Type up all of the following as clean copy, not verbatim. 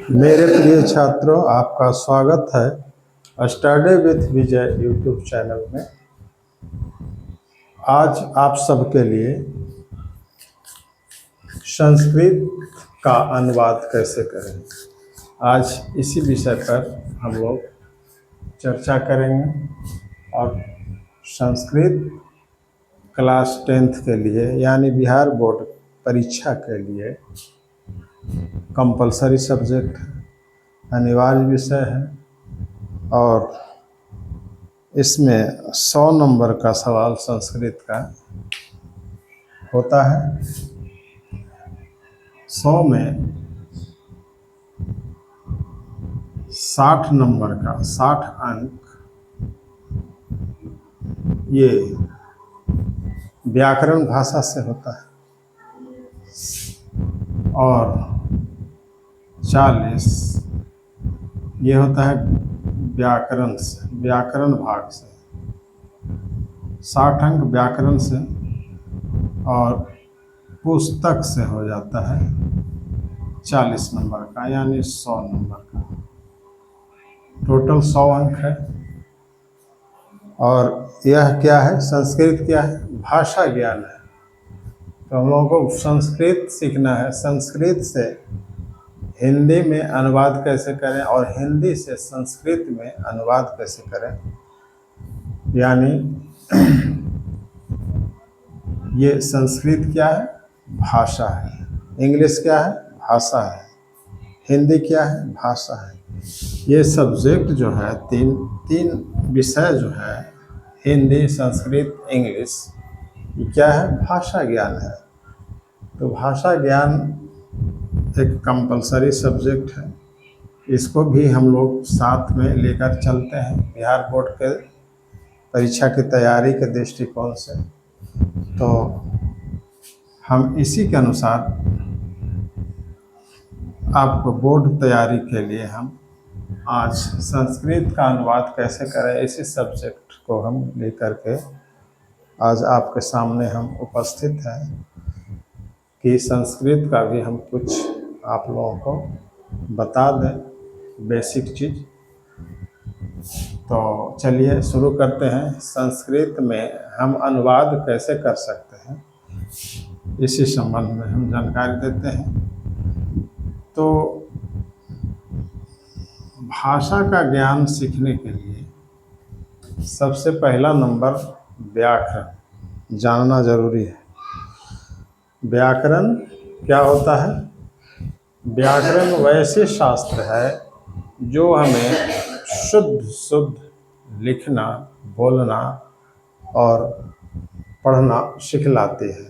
मेरे प्रिय छात्रों, आपका स्वागत है study with Vijay YouTube channel में। आज आप सबके लिए संस्कृत का अनुवाद कैसे करें, आज इसी विषय पर हम लोग चर्चा करेंगे। और संस्कृत क्लास 10th के लिए यानी बिहार बोर्ड परीक्षा के लिए कंपलसरी सब्जेक्ट है, अनिवार्य विषय है। और इसमें 100 नंबर का सवाल संस्कृत का होता है। 100 में 60 नंबर का 60 अंक ये व्याकरण भाषा से होता है और 40 ये होता है व्याकरण से, व्याकरण भाग से। 60 अंक व्याकरण से और पुस्तक से हो जाता है 40 नंबर का, यानी 100 नंबर का। टोटल 100 अंक है। और यह क्या है, संस्कृत क्या है, भाषा ज्ञान है। तो हम लोगों को संस्कृत सीखना है। संस्कृत से हिंदी में अनुवाद कैसे करें और हिंदी से संस्कृत में अनुवाद कैसे करें, यानी ये संस्कृत क्या है, भाषा है। इंग्लिश क्या है, भाषा है। हिंदी क्या है, भाषा है। ये सब्जेक्ट जो है तीन विषय जो है, हिंदी, संस्कृत, इंग्लिश, ये क्या है, भाषा ज्ञान है। तो भाषा ज्ञान एक कंपलसरी सब्जेक्ट है। इसको भी हम लोग साथ में लेकर चलते हैं बिहार बोर्ड के परीक्षा की तैयारी के दृष्टिकोण से। तो हम इसी के अनुसार आपको बोर्ड तैयारी के लिए हम आज संस्कृत का अनुवाद कैसे करें, इसी सब्जेक्ट को हम लेकर के आज आपके सामने हम उपस्थित हैं कि संस्कृत का भी हम कुछ आप लोगों को बता दें बेसिक चीज़। तो चलिए शुरू करते हैं। संस्कृत में हम अनुवाद कैसे कर सकते हैं, इसी संबंध में हम जानकारी देते हैं। तो भाषा का ज्ञान सीखने के लिए सबसे पहला नंबर व्याकरण जानना जरूरी है। व्याकरण क्या होता है? व्याकरण वैसे शास्त्र है जो हमें शुद्ध लिखना, बोलना और पढ़ना सिखलाती है।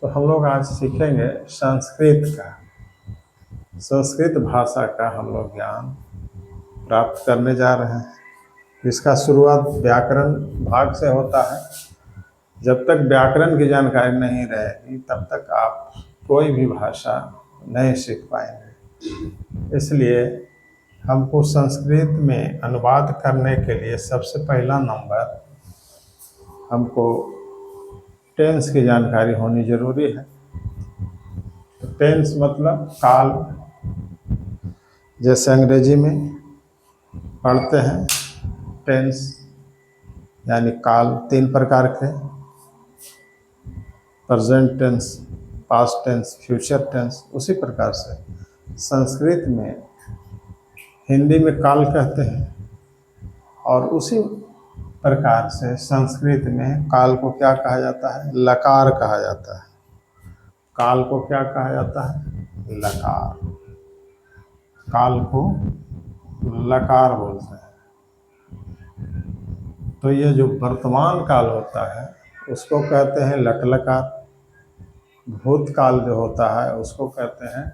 तो हम लोग आज सीखेंगे संस्कृत का, संस्कृत भाषा का हम लोग ज्ञान प्राप्त करने जा रहे हैं। इसका शुरुआत व्याकरण भाग से होता है। जब तक व्याकरण की जानकारी नहीं रहेगी तब तक आप कोई भी भाषा नहीं सीख पाएंगे। इसलिए हमको संस्कृत में अनुवाद करने के लिए सबसे पहला नंबर हमको टेंस की जानकारी होनी जरूरी है। तो टेंस मतलब काल, जैसे अंग्रेजी में पढ़ते हैं टेंस यानी काल 3 प्रकार के, present tense, past tense, future tense. उसी प्रकार से संस्कृत में, हिंदी में काल कहते हैं और उसी प्रकार से संस्कृत में काल को क्या कहा जाता है, लकार कहा जाता है। काल को क्या कहा जाता है, लकार। काल को लकार बोलते हैं। तो ये जो वर्तमान काल होता है उसको कहते हैं लट लकार। भूतकाल जो होता है उसको कहते हैं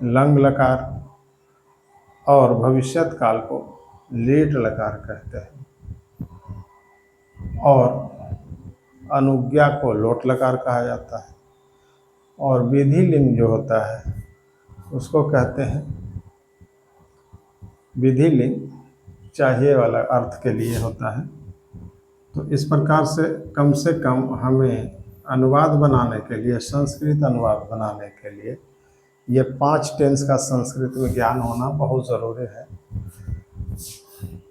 लंग लकार और भविष्यत काल को लीट लकार कहते हैं। और अनुज्ञा को लोट लकार कहा जाता है। और विधि लिंग जो होता है उसको कहते हैं विधि लिंग, चाहिए वाला अर्थ के लिए होता है। तो इस प्रकार से कम हमें अनुवाद बनाने के लिए, संस्कृत अनुवाद बनाने के लिए ये 5 टेंस का संस्कृत में ज्ञान होना बहुत ज़रूरी है।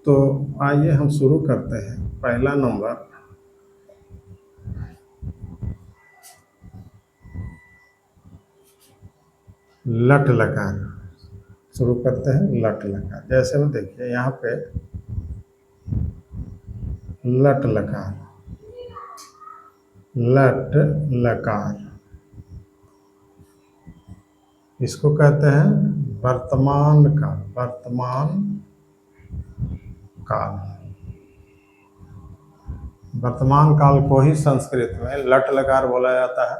तो आइए हम शुरू करते हैं। पहला नंबर, लट लकार। शुरू करते हैं लट लकार। जैसे में देखिए यहाँ पे लट लकार, लट लकार, इसको कहते हैं वर्तमान काल। वर्तमान काल, वर्तमान काल को ही संस्कृत में लट लकार बोला जाता है।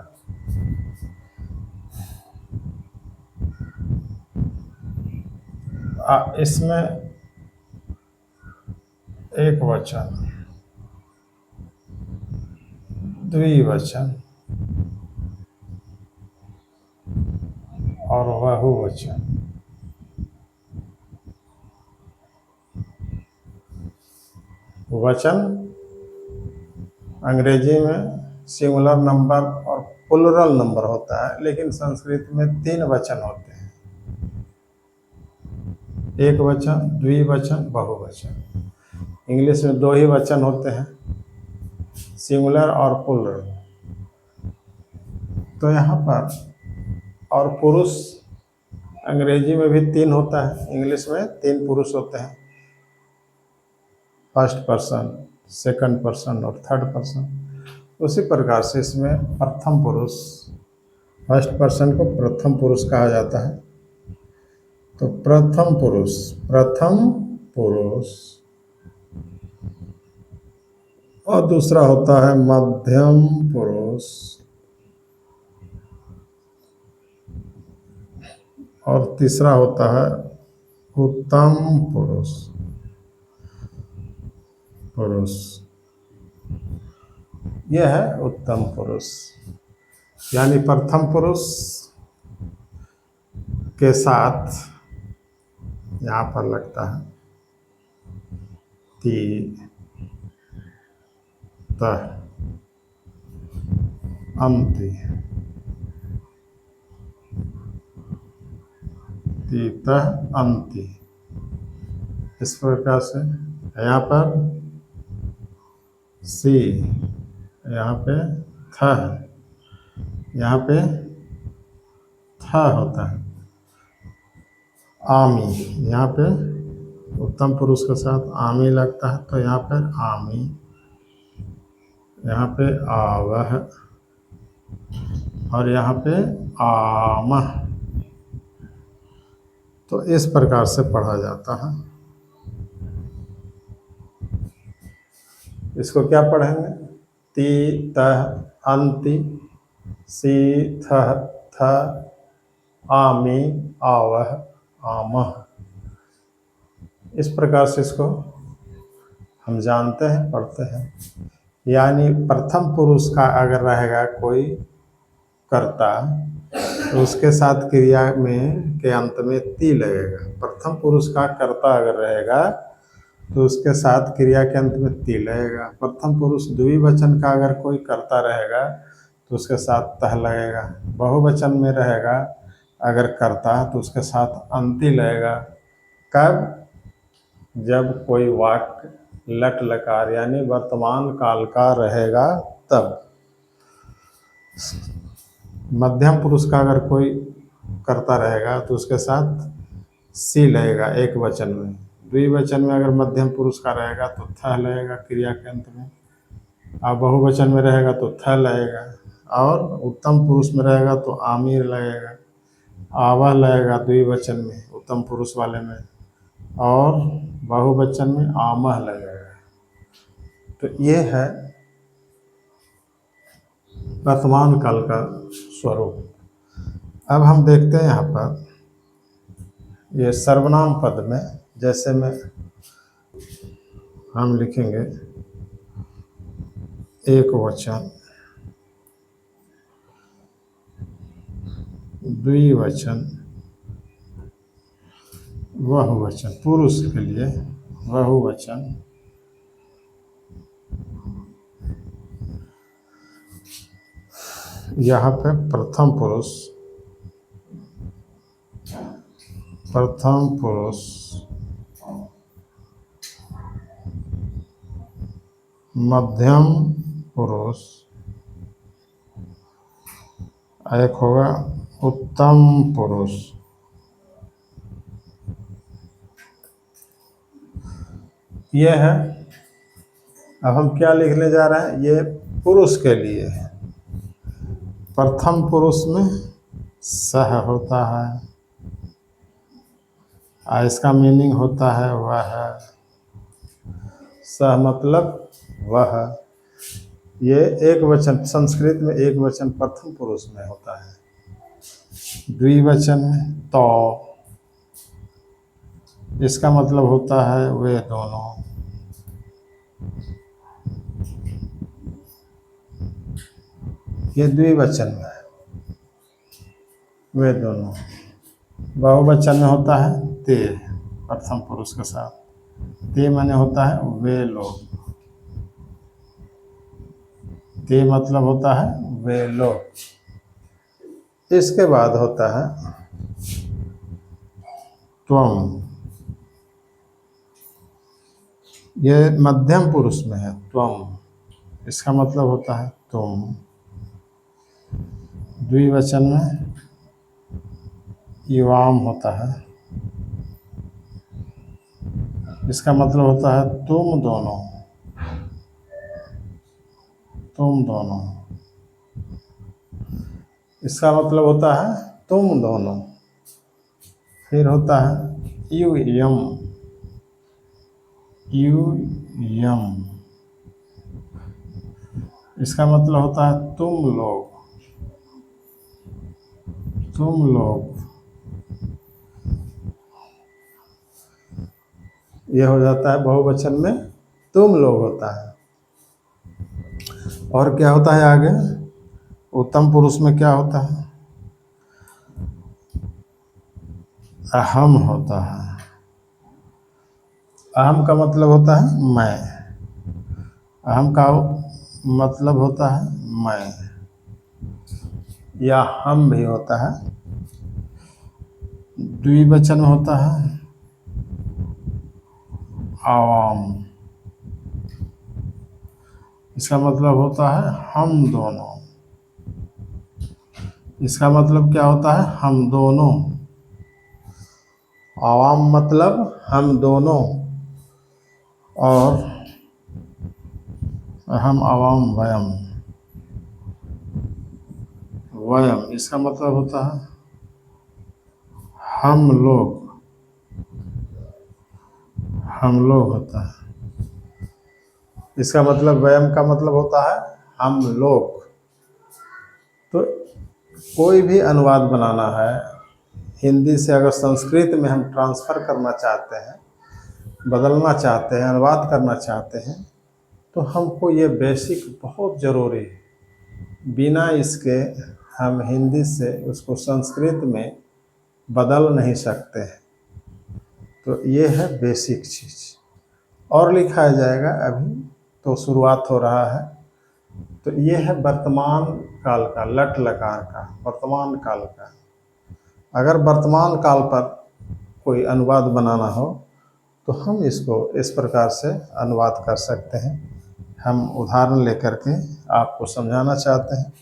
इसमें एक वचन, द्विवचन और बहुवचन, वचन अंग्रेजी में सिंगुलर नंबर और प्लुरल नंबर होता है, लेकिन संस्कृत में 3 वचन होते हैं, एक वचन, द्विवचन, बहुवचन। इंग्लिश में 2 ही वचन होते हैं, सिंगुलर और प्लुरल। तो यहाँ पर और पुरुष अंग्रेजी में भी 3 होता है, इंग्लिश में 3 पुरुष होते हैं, फर्स्ट पर्सन, सेकंड पर्सन और थर्ड पर्सन। उसी प्रकार से इसमें प्रथम पुरुष, फर्स्ट पर्सन को प्रथम पुरुष कहा जाता है। तो प्रथम पुरुष, प्रथम पुरुष, और दूसरा होता है मध्यम पुरुष, और तीसरा होता है उत्तम पुरुष। पुरुष यह है उत्तम पुरुष, यानी प्रथम पुरुष के साथ यहाँ पर लगता है ती तह अंति, ती तह अंति। इस प्रकार से यहाँ पर सी, यहाँ पे थ, यहाँ पे थ होता है। आमी, यहाँ पे उत्तम पुरुष के साथ आमी लगता है, तो यहाँ पर आमी, यहाँ पे आवह और यहाँ पे आमह। तो इस प्रकार से पढ़ा जाता है। इसको क्या पढ़ेंगे? ती तह अंति, सी थह थ, आमी आवह आमह। इस प्रकार से इसको हम जानते हैं, पढ़ते हैं। यानी प्रथम पुरुष का अगर रहेगा कोई कर्ता, तो उसके साथ क्रिया में के अंत में ती लगेगा। प्रथम पुरुष का कर्ता अगर रहेगा तो उसके साथ क्रिया के अंत में ती लगेगा। प्रथम पुरुष द्विवचन का अगर कोई कर्ता रहेगा तो उसके साथ तह लगेगा। बहुवचन में रहेगा अगर कर्ता तो उसके साथ अंति लगेगा। कब? जब कोई वाक्य लट लकार यानी वर्तमान काल का रहेगा तब। मध्यम पुरुष का अगर कोई कर्ता रहेगा तो उसके साथ सी लगेगा एक वचन में। द्विवचन में अगर मध्यम पुरुष का रहेगा तो थ लगेगा क्रिया के अंत में, और बहुवचन में रहेगा तो थ लगेगा, और उत्तम पुरुष में रहेगा तो आमिर लगेगा, आवह लगेगा द्विवचन में उत्तम पुरुष वाले में, और बहुवचन में आमह लगेगा। तो ये है वर्तमान काल का स्वरूप। अब हम देखते हैं यहाँ पर ये सर्वनाम पद में, जैसे में हम लिखेंगे एक वचन, द्विवचन, बहुवचन, पुरुष के लिए बहुवचन, यहाँ पे प्रथम पुरुष, प्रथम पुरुष मध्यम पुरुष, एक होगा उत्तम पुरुष। ये है। अब हम क्या लिखने जा रहे हैं, ये पुरुष के लिए है। प्रथम पुरुष में सह होता है, इसका मीनिंग होता है वह। सह मतलब वह। ये एक वचन, संस्कृत में एक वचन प्रथम पुरुष में होता है, द्विवचन में तो। इसका मतलब होता है वे दोनों। ये द्विवचन में है, वे दोनों। बहुवचन में होता है ते, प्रथम पुरुष के साथ। ते माने होता है वे लोग। ते मतलब होता है वे लोग। इसके बाद होता है त्वम। ये मध्यम पुरुष में है त्वम, इसका मतलब होता है तुम। द्विवचन में युवाम होता है, इसका मतलब होता है तुम दोनों, तुम दोनों। इसका मतलब होता है तुम दोनों। फिर होता है यू यम, यू यम। इसका मतलब होता है तुम लोग, तुम लोग। यह हो जाता है बहुवचन में तुम लोग होता है। और क्या होता है आगे, उत्तम पुरुष में क्या होता है, अहम होता है। अहम का मतलब होता है मैं। अहम का मतलब होता है मैं, या हम भी होता है। द्विवचन होता है आवाम, इसका मतलब होता है हम दोनों। इसका मतलब क्या होता है, हम दोनों। आवाम मतलब हम दोनों। और हम आवाम वयम, वयम इसका मतलब होता है हम लोग, हम लोग होता है। इसका मतलब वयम का मतलब होता है हम लोग। तो कोई भी अनुवाद बनाना है हिंदी से, अगर संस्कृत में हम ट्रांसफ़र करना चाहते हैं, बदलना चाहते हैं, अनुवाद करना चाहते हैं, तो हमको ये बेसिक बहुत ज़रूरी है। बिना इसके हम हिंदी से उसको संस्कृत में बदल नहीं सकते हैं। तो ये है बेसिक चीज़। और लिखा जाएगा, अभी तो शुरुआत हो रहा है। तो ये है वर्तमान काल का, लट लकार का, वर्तमान काल का। अगर वर्तमान काल पर कोई अनुवाद बनाना हो तो हम इसको इस प्रकार से अनुवाद कर सकते हैं। हम उदाहरण लेकर के आपको समझाना चाहते हैं।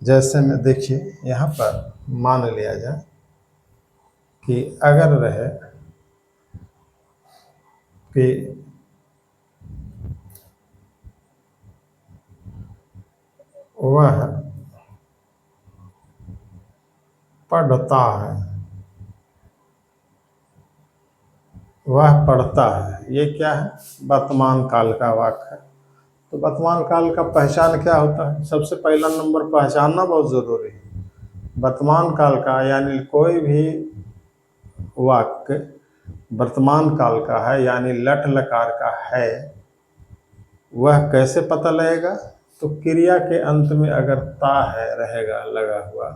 जैसे में देखिए, यहाँ पर मान लिया जाए कि अगर रहे कि वह पढ़ता है, वह पढ़ता है, ये क्या है, वर्तमान काल का वाक्य है। तो वर्तमान काल का पहचान क्या होता है, सबसे पहला नंबर पहचानना बहुत ज़रूरी है। वर्तमान काल का यानी कोई भी वाक्य वर्तमान काल का है यानी लट लकार का है, वह कैसे पता लगेगा, तो क्रिया के अंत में अगर ता है रहेगा लगा हुआ।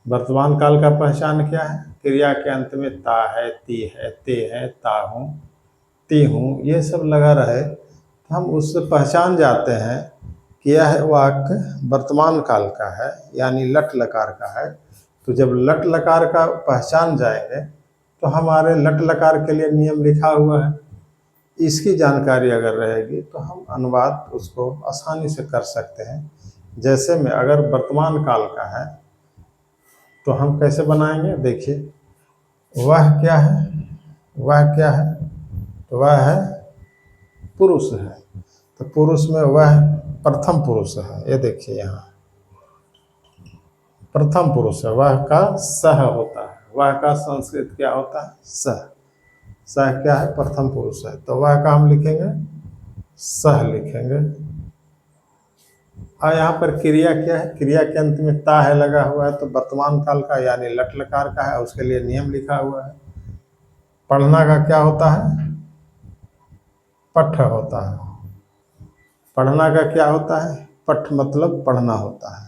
वर्तमान काल का पहचान क्या है, क्रिया के अंत में ता है, ती है, ते है, ता हूँ, ती हूँ, ये सब लगा रहे तो हम उससे पहचान जाते हैं कि यह वाक्य वर्तमान काल का है यानी लट लकार का है। तो जब लट लकार का पहचान जाएंगे तो हमारे लट लकार के लिए नियम लिखा हुआ है। इसकी जानकारी अगर रहेगी तो हम अनुवाद उसको आसानी से कर सकते हैं। जैसे में अगर वर्तमान काल का है तो हम कैसे बनाएंगे, देखिए, वह क्या है, वह क्या है, तो वह है पुरुष है। तो पुरुष में वह प्रथम पुरुष है, ये देखिए यहाँ प्रथम पुरुष है, वह का सह होता है। वह का संस्कृत क्या होता है, सह। सह क्या है, प्रथम पुरुष है, तो वह का हम लिखेंगे सह लिखेंगे। और यहाँ पर क्रिया क्या है, क्रिया के अंत में ता है लगा हुआ है, तो वर्तमान काल का यानी लट लकार का है, उसके लिए नियम लिखा हुआ है। पढ़ना का क्या होता है, पठ होता है। पढ़ना का क्या होता है, पठ मतलब पढ़ना होता है।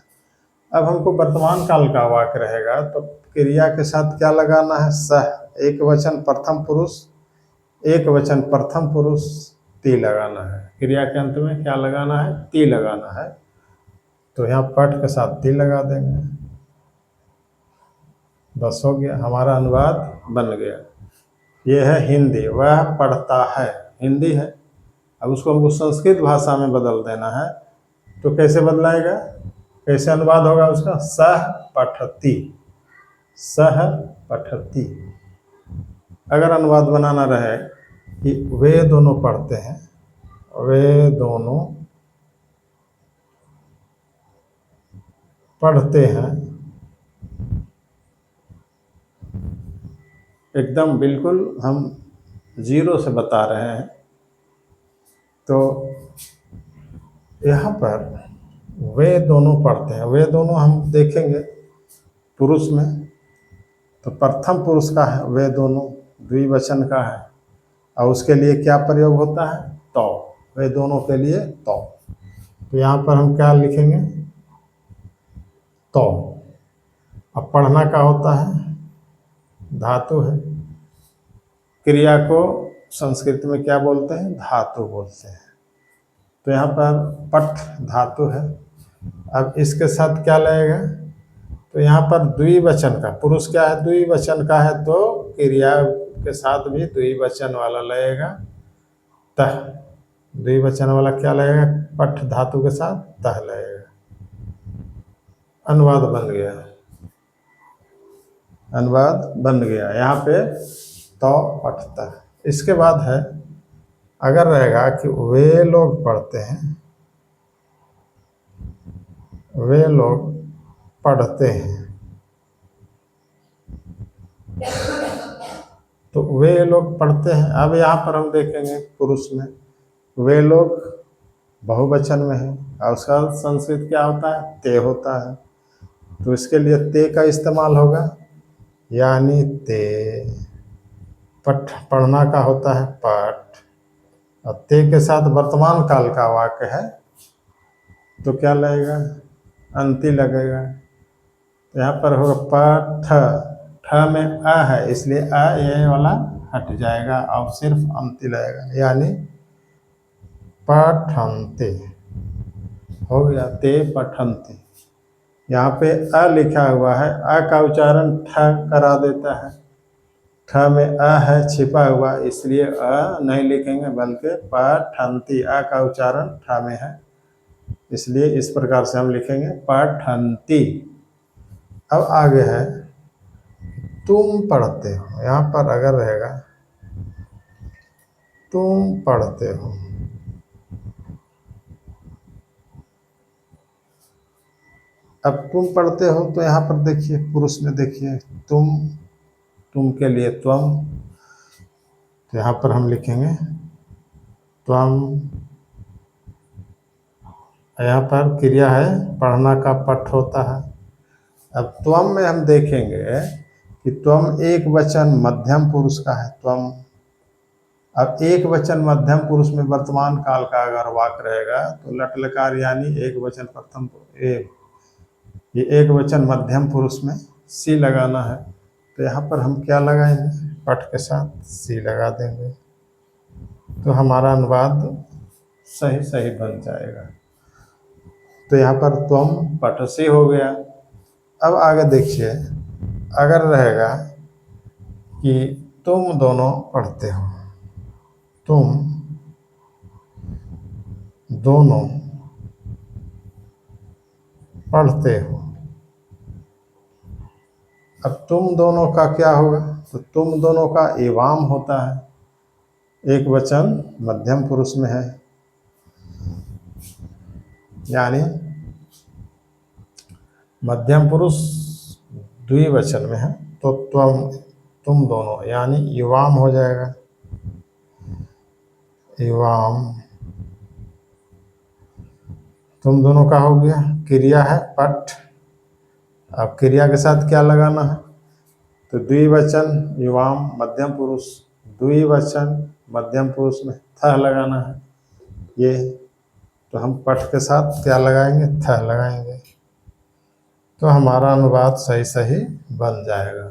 अब हमको वर्तमान काल का वाक्य रहेगा तो क्रिया के साथ क्या लगाना है, सह। एक वचन प्रथम पुरुष, एक वचन प्रथम पुरुष, ती लगाना है। क्रिया के अंत में क्या लगाना है, ती लगाना है। तो यहाँ पठ के साथ ती लगा देंगे, बस हो गया, हमारा अनुवाद बन गया। ये है हिंदी, वह पढ़ता है, हिंदी है। अब उसको हमको संस्कृत भाषा में बदल देना है, तो कैसे बदलाएगा, कैसे अनुवाद होगा उसका, सह पठती, सह पठती। अगर अनुवाद बनाना रहे कि वे दोनों पढ़ते हैं, वे दोनों पढ़ते हैं, एकदम बिल्कुल हम जीरो से बता रहे हैं। तो यहाँ पर वे दोनों पढ़ते हैं, वे दोनों हम देखेंगे पुरुष में, तो प्रथम पुरुष का है, वे दोनों द्विवचन का है, और उसके लिए क्या प्रयोग होता है, तो। वे दोनों के लिए तो यहाँ पर हम क्या लिखेंगे, तो। अब पढ़ना का होता है, धातु है। क्रिया को संस्कृत में क्या बोलते हैं, धातु बोलते हैं। तो यहाँ पर पठ धातु है। अब इसके साथ क्या लगेगा, तो यहाँ पर द्विवचन का, पुरुष क्या है, द्विवचन का है, तो क्रिया के साथ भी द्विवचन वाला लगेगा, तह। द्विवचन वाला क्या लगेगा, पठ धातु के साथ तह लगेगा। अनुवाद बन गया, अनुवाद बन गया। यहाँ पे तो पठता। इसके बाद है, अगर रहेगा कि वे लोग पढ़ते हैं, वे लोग पढ़ते हैं, तो वे लोग पढ़ते हैं। अब यहाँ पर हम देखेंगे पुरुष में वे लोग बहुवचन में है, और उसका संस्कृत क्या होता है, ते होता है। तो इसके लिए ते का इस्तेमाल होगा, यानी ते। पठ पढ़ना का होता है पठ, और ते के साथ वर्तमान काल का वाक्य है, तो क्या लगेगा, अंति लगेगा। तो यहाँ पर होगा पठ, ठ में अ है, इसलिए अ ये वाला हट जाएगा और सिर्फ अंति लगेगा, यानी पठन्ते हो गया, ते पठन्ते। यहाँ पे अ लिखा हुआ है, अ का उच्चारण ठ करा देता है। ठ में अ है छिपा हुआ, इसलिए अ नहीं लिखेंगे, बल्कि पठन्ति। अ का उच्चारण ठ में है, इसलिए इस प्रकार से हम लिखेंगे पठन्ति। अब आगे है, तुम पढ़ते हो। यहाँ पर अगर रहेगा तुम पढ़ते हो, अब तुम पढ़ते हो, तो यहाँ पर देखिए पुरुष में देखिए तुम के लिए त्वम, तो यहाँ पर हम लिखेंगे त्वम। यहाँ पर क्रिया है, पढ़ना का पठ होता है। अब त्वम में हम देखेंगे कि त्वम एक वचन मध्यम पुरुष का है, त्वम। अब एक वचन मध्यम पुरुष में वर्तमान काल का अगर वाक्य रहेगा, तो लट लकार यानी एक वचन प्रथम, ये एक वचन मध्यम पुरुष में सी लगाना है। तो यहाँ पर हम क्या लगाएंगे, पठ के साथ सी लगा देंगे, तो हमारा अनुवाद सही सही बन जाएगा। तो यहाँ पर त्वम पठ सी हो गया। अब आगे देखिए, अगर रहेगा कि तुम दोनों पढ़ते हो, तुम दोनों पढ़ते हो। अब तुम दोनों का क्या होगा, तो तुम दोनों का एवाम होता है, एक वचन मध्यम पुरुष में है, यानी मध्यम पुरुष द्विवचन में है, तो तुम दोनों यानी युवाम हो जाएगा, युवाम। तुम दोनों का हो गया, क्रिया है पठ। अब क्रिया के साथ क्या लगाना है, तो द्विवचन युवाम मध्यम पुरुष, द्विवचन मध्यम पुरुष में थ लगाना है ये, तो हम पठ के साथ क्या लगाएंगे, थ लगाएंगे, तो हमारा अनुवाद सही सही बन जाएगा।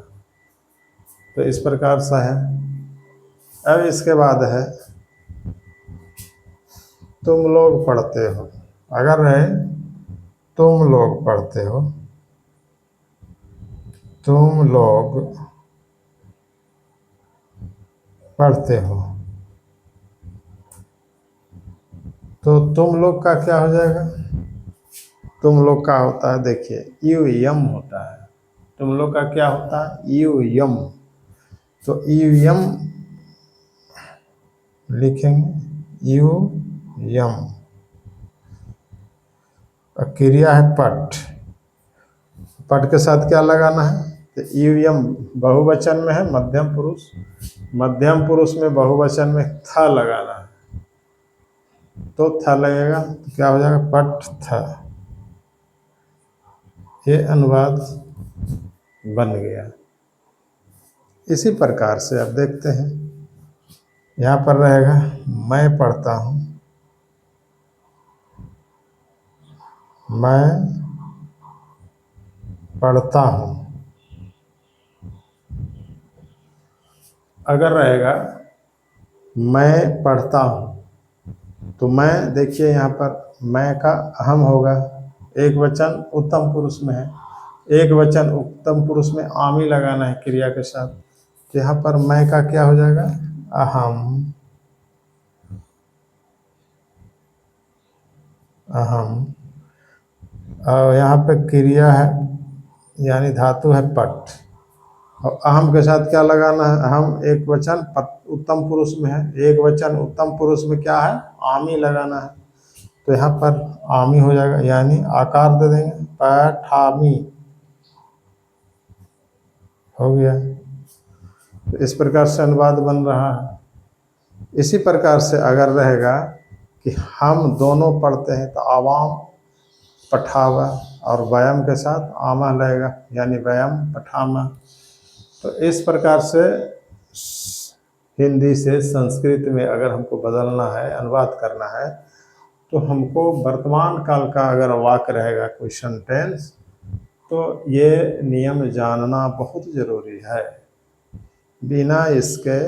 तो इस प्रकार से है। अब इसके बाद है तुम लोग पढ़ते हो। अगर है तुम लोग पढ़ते हो, तुम लोग पढ़ते हो, तो तुम लोग का क्या हो जाएगा, तुम लोग का होता है, देखिए यू यम होता है, तुम लोग का क्या होता है, यू यम। तो यू यम लिखेंगे, यू यम। क्रिया है पठ, पठ के साथ क्या लगाना है, तो यू यम बहुवचन में है, मध्यम पुरुष, मध्यम पुरुष में बहुवचन में था लगाना है, तो था लगेगा, तो क्या हो जाएगा, पठ था। ये अनुवाद बन गया। इसी प्रकार से अब देखते हैं, यहाँ पर रहेगा मैं पढ़ता हूँ, मैं पढ़ता हूँ। अगर रहेगा मैं पढ़ता हूँ, तो मैं देखिए यहाँ पर मैं का अहम होगा, एक वचन उत्तम पुरुष में है, एक वचन उत्तम पुरुष में आमी लगाना है क्रिया के साथ, तो यहाँ पर मैं का क्या हो जाएगा, अहम, अहम। और यहाँ पे क्रिया है यानी धातु है पठ, और अहम के साथ क्या लगाना है, अहम एक वचन उत्तम पुरुष में है, एक वचन उत्तम पुरुष में क्या है, आमी लगाना है, तो यहाँ पर आमी हो जाएगा, यानी आकार दे देंगे, पठामी हो गया। तो इस प्रकार से अनुवाद बन रहा है। इसी प्रकार से अगर रहेगा कि हम दोनों पढ़ते हैं, तो आवाम पठावा, और व्यायाम के साथ आमा लगेगा, यानी व्यायाम पठामा। तो इस प्रकार से हिंदी से संस्कृत में अगर हमको बदलना है, अनुवाद करना है, तो हमको वर्तमान काल का अगर वाक्य रहेगा कोई सेंटेंस, तो ये नियम जानना बहुत ज़रूरी है। बिना इसके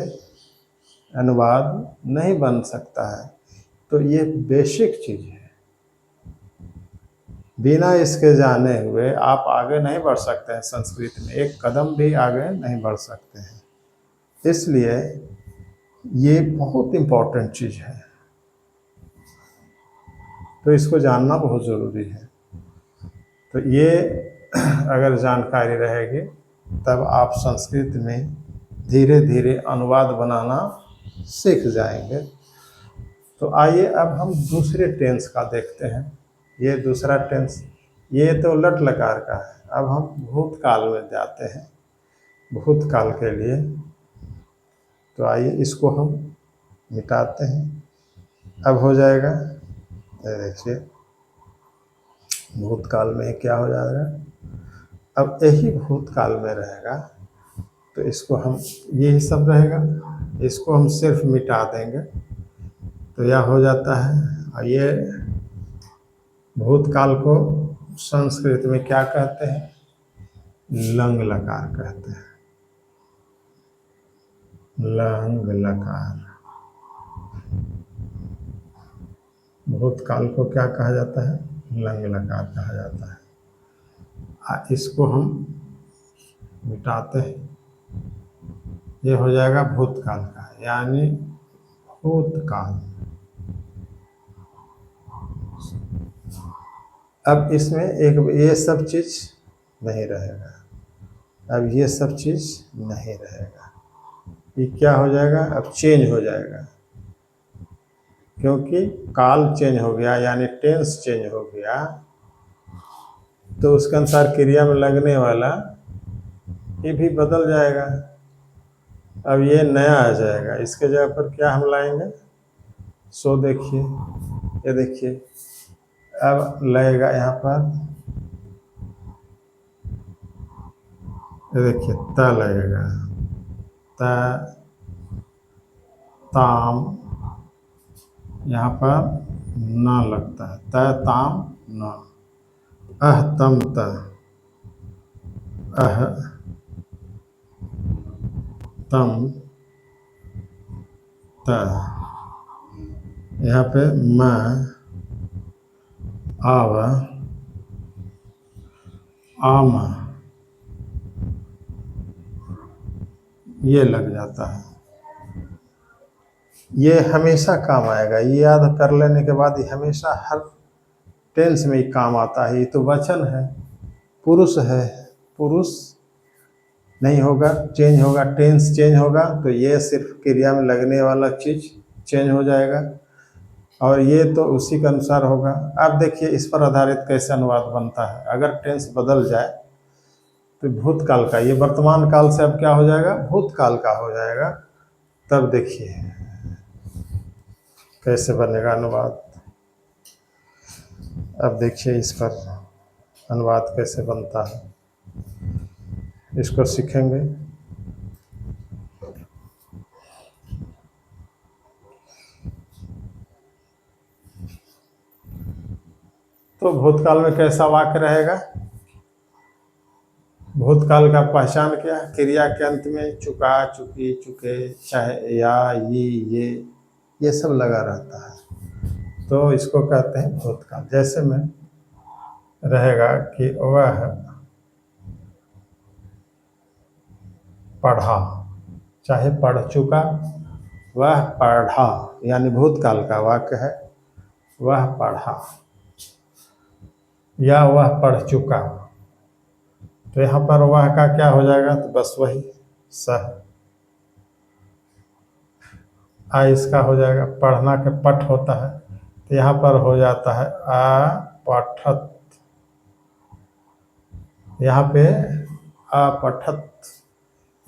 अनुवाद नहीं बन सकता है। तो ये बेसिक चीज़ है, बिना इसके जाने हुए आप आगे नहीं बढ़ सकते हैं, संस्कृत में एक कदम भी आगे नहीं बढ़ सकते हैं। इसलिए ये बहुत इम्पोर्टेंट चीज़ है, तो इसको जानना बहुत ज़रूरी है। तो ये अगर जानकारी रहेगी, तब आप संस्कृत में धीरे धीरे अनुवाद बनाना सीख जाएंगे। तो आइए अब हम दूसरे टेंस का देखते हैं। ये दूसरा टेंस, ये तो लट लकार का है। अब हम भूतकाल में जाते हैं, भूतकाल के लिए। तो आइए इसको हम मिटाते हैं। अब हो जाएगा, ये देखिए भूतकाल में क्या हो जाएगा, अब यही भूतकाल में रहेगा, तो इसको हम, यही सब रहेगा, इसको हम सिर्फ मिटा देंगे, तो यह हो जाता है। और ये भूतकाल को संस्कृत में क्या कहते हैं, लंग लकार कहते हैं, लंग लकार। भूतकाल को क्या कहा जाता है, लंग लकार कहा जाता है। इसको हम मिटाते हैं, ये हो जाएगा भूतकाल का, यानी भूतकाल। अब इसमें एक ये सब चीज नहीं रहेगा, अब ये सब चीज नहीं रहेगा, ये क्या हो जाएगा, अब चेंज हो जाएगा, क्योंकि काल चेंज हो गया यानी टेंस चेंज हो गया, तो उसके अनुसार क्रिया में लगने वाला ये भी बदल जाएगा। अब ये नया आ जाएगा, इसके जगह पर क्या हम लाएंगे, सो देखिए, ये देखिए अब लगेगा यहाँ पर, ये देखिए त लगेगा, त ताम, यहाँ पर न लगता है, त ताम न, अह तम त, अह तम त, यहाँ पे म आव आम, ये लग जाता है। ये हमेशा काम आएगा, ये याद कर लेने के बाद ये हमेशा हर टेंस में ही काम आता है। ये तो वचन है, पुरुष है, पुरुष नहीं होगा, चेंज होगा, टेंस चेंज होगा, तो ये सिर्फ क्रिया में लगने वाला चीज चेंज हो जाएगा, और ये तो उसी के अनुसार होगा। अब देखिए इस पर आधारित कैसे अनुवाद बनता है। अगर टेंस बदल जाए तो भूतकाल का, ये वर्तमान काल से अब क्या हो जाएगा, भूतकाल का हो जाएगा। तब देखिए कैसे बनेगा अनुवाद। अब देखिए इस पर अनुवाद कैसे बनता है, इसको सीखेंगे। तो भूतकाल में कैसा वाक्य रहेगा, भूतकाल का पहचान क्या है, क्रिया के अंत में चुका, चुकी, चुके, चाहे या, ये सब लगा रहता है, तो इसको कहते हैं भूतकाल। जैसे में रहेगा कि वह पढ़ा, चाहे पढ़ चुका, वह पढ़ा, यानी भूतकाल का वाक्य है, वह पढ़ा, या वह पढ़ चुका, तो यहाँ पर वह का क्या हो जाएगा, तो बस वही सह, आ इसका हो जाएगा, पढ़ना के पठ होता है, तो यहाँ पर हो जाता है आ पठत, यहाँ पे आ पठत,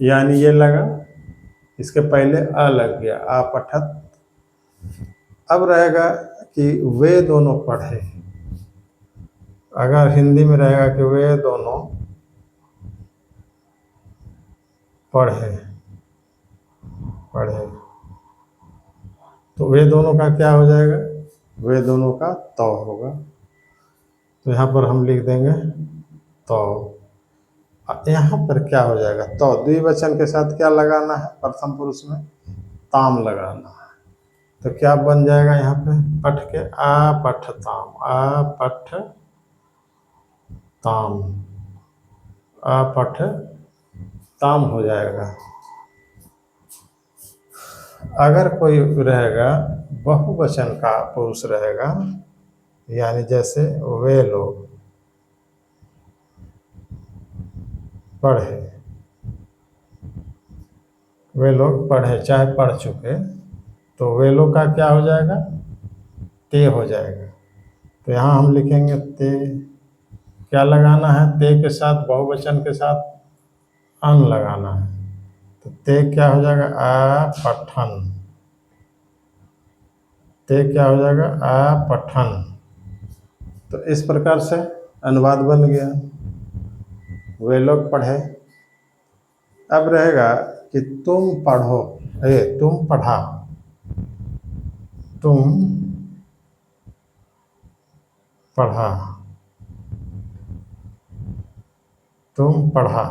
यानी ये लगा, इसके पहले आ लग गया, आ पठत। अब रहेगा कि वे दोनों पढ़े, अगर हिंदी में रहेगा कि वे दोनों पढ़े, पढ़े, तो वे दोनों का क्या हो जाएगा, वे दोनों का तो होगा, तो यहाँ पर हम लिख देंगे तो। यहाँ पर क्या हो जाएगा, तो द्विवचन के साथ क्या लगाना है, प्रथम पुरुष में ताम लगाना है, तो क्या बन जाएगा यहाँ पे, पठ के आ पठ ताम, आ पठ ताम, आ पठ ताम हो जाएगा। अगर कोई रहेगा बहुवचन का पुरुष रहेगा, यानी जैसे वे लोग पढ़े, वे लोग पढ़े चाहे पढ़ चुके, तो वे लोग का क्या हो जाएगा, ते हो जाएगा, तो यहाँ हम लिखेंगे ते, क्या लगाना है, ते के साथ बहुवचन के साथ अन लगाना है, तो ते क्या हो जाएगा, आ पठन, ते क्या हो जाएगा, आ पठन। तो इस प्रकार से अनुवाद बन गया, वे लोग पढ़े। अब रहेगा कि तुम पढ़ो, तुम पढ़ा, तुम पढ़ा, तुम पढ़ा,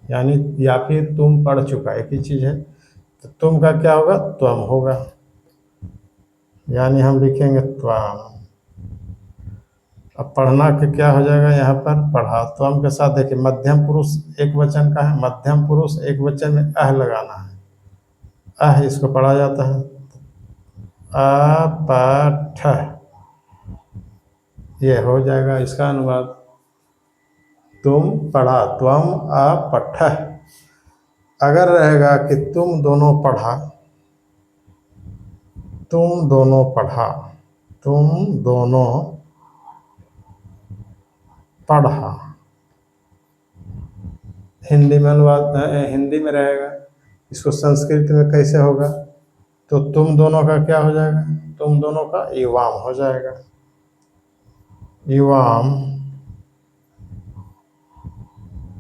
यानी या फिर तुम पढ़ चुका, एक ही चीज है, तो तुम का क्या होगा, त्वम होगा, यानी हम लिखेंगे त्वम। अब पढ़ना के क्या हो जाएगा, यहाँ पर पढ़ा, त्वम के साथ देखिए मध्यम पुरुष एक वचन का है, मध्यम पुरुष एक वचन में अह लगाना है, इसको पढ़ा जाता है। अपठ, ये हो जाएगा इसका अनुवाद। तुम पढ़ा, त्वम अपठ। अगर रहेगा कि तुम दोनों पढ़ा, तुम दोनों पढ़ा, तुम दोनों पढ़ा, हिंदी में अनुवाद, हिंदी में रहेगा। इसको संस्कृत में कैसे होगा? तो तुम दोनों का क्या हो जाएगा? तुम दोनों का युवाम हो जाएगा। युवाम,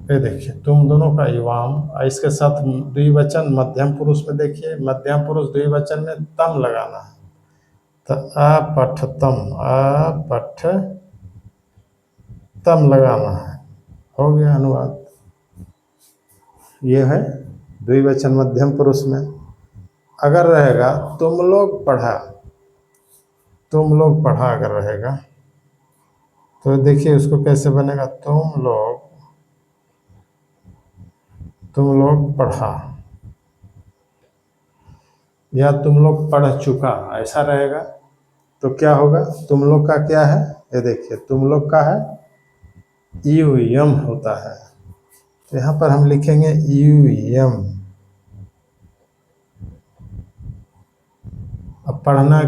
ये देखिए तुम दोनों का युवाम, और इसके साथ द्विवचन मध्यम पुरुष में देखिए, मध्यम पुरुष द्विवचन में तम लगाना है। तो अपठतम, अपठतम लगाना है। हो गया अनुवाद। ये है द्विवचन मध्यम पुरुष में। अगर रहेगा तुम लोग पढ़ा, तुम लोग पढ़ा अगर रहेगा तो देखिए उसको कैसे बनेगा। तुम लोग पढ़ा, या तुम लोग पढ़ चुका, ऐसा रहेगा तो क्या होगा? तुम लोग का क्या है? ये देखिए तुम लोग का है यू यम होता है। तो यहाँ पर हम लिखेंगे यू यम। अब पढ़ना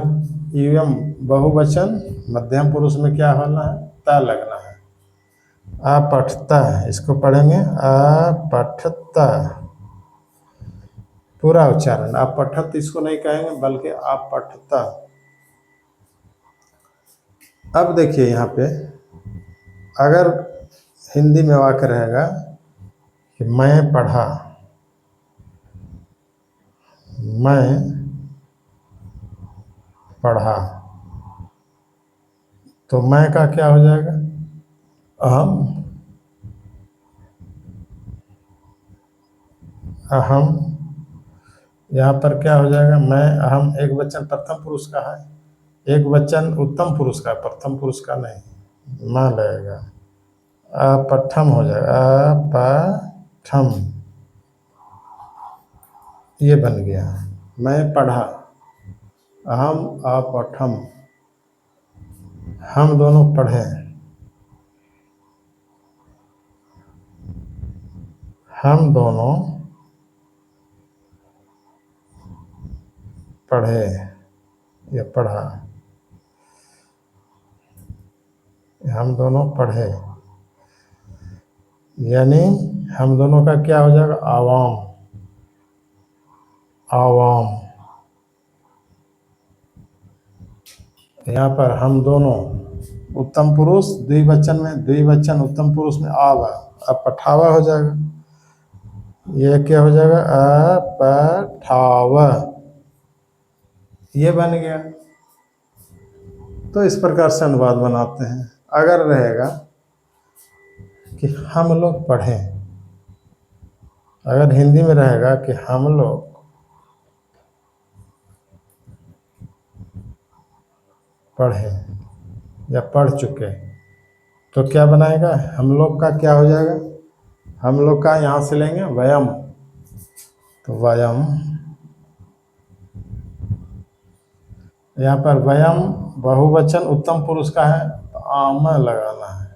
यू यम बहुवचन, मध्यम पुरुष में क्या होना है? ता लगना है। अपठता, इसको पढ़ेंगे अपठता, पूरा उच्चारण। अपठत इसको नहीं कहेंगे बल्कि अपठता। अब देखिए यहाँ पे अगर हिंदी में वाक्य रहेगा कि मैं पढ़ा, मैं पढ़ा, तो मैं का क्या हो जाएगा? अहम, अहम। यहाँ पर क्या हो जाएगा? मैं अहम एक वचन प्रथम पुरुष का है, एक वचन उत्तम पुरुष का, प्रथम पुरुष का नहीं, मां लगेगा। अपठम हो जाएगा, अपठम, ये बन गया। मैं पढ़ा, अहम अपठम, हम दोनों पढ़े, हम दोनों पढ़े या पढ़ा, हम दोनों पढ़े, यानी हम दोनों का क्या हो जाएगा? आवाम, आवाम। यहाँ पर हम दोनों उत्तम पुरुष द्विवचन में, द्विवचन उत्तम पुरुष में आवा, अब पठावा हो जाएगा। ये क्या हो जाएगा? अपठावा, ये बन गया। तो इस प्रकार से अनुवाद बनाते हैं। अगर रहेगा कि हम लोग पढ़ें, अगर हिंदी में रहेगा कि हम लोग पढ़े या पढ़ चुके, तो क्या बनाएगा? हम लोग का क्या हो जाएगा? हम लोग का यहाँ से लेंगे वयम, तो वयम, यहाँ पर वयम बहुवचन उत्तम पुरुष का है तो आमा लगाना है,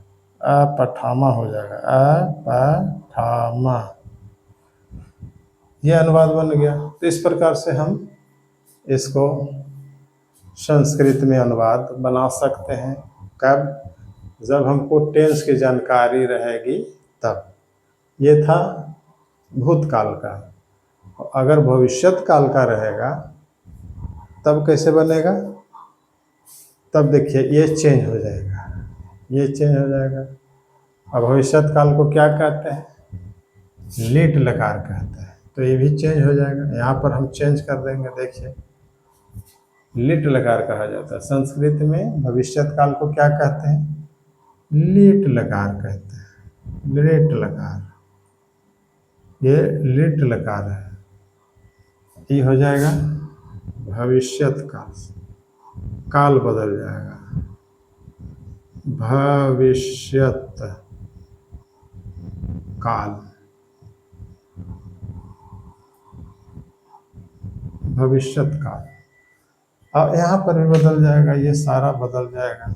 अपठामा हो जाएगा, अपठामा। यह अनुवाद बन गया। तो इस प्रकार से हम इसको संस्कृत में अनुवाद बना सकते हैं। कब? जब हमको टेंस की जानकारी रहेगी तब। ये था भूतकाल का। अगर भविष्यत काल का रहेगा तब कैसे बनेगा? तब देखिए ये चेंज हो जाएगा, ये चेंज हो जाएगा। अब भविष्यत काल को क्या कहते हैं? लीट लकार कहते हैं, तो ये भी चेंज हो जाएगा। यहाँ पर हम चेंज कर देंगे, देखिए लिट लकार कहा जाता है। संस्कृत में भविष्यत काल को क्या कहते हैं? लीट लकार कहते हैं, लिट लकार, ये लिट लकार है। ये हो जाएगा भविष्यत काल, काल बदल जाएगा, भविष्यत काल। भविष्यत काल। अब यहाँ पर भी बदल जाएगा, ये सारा बदल जाएगा,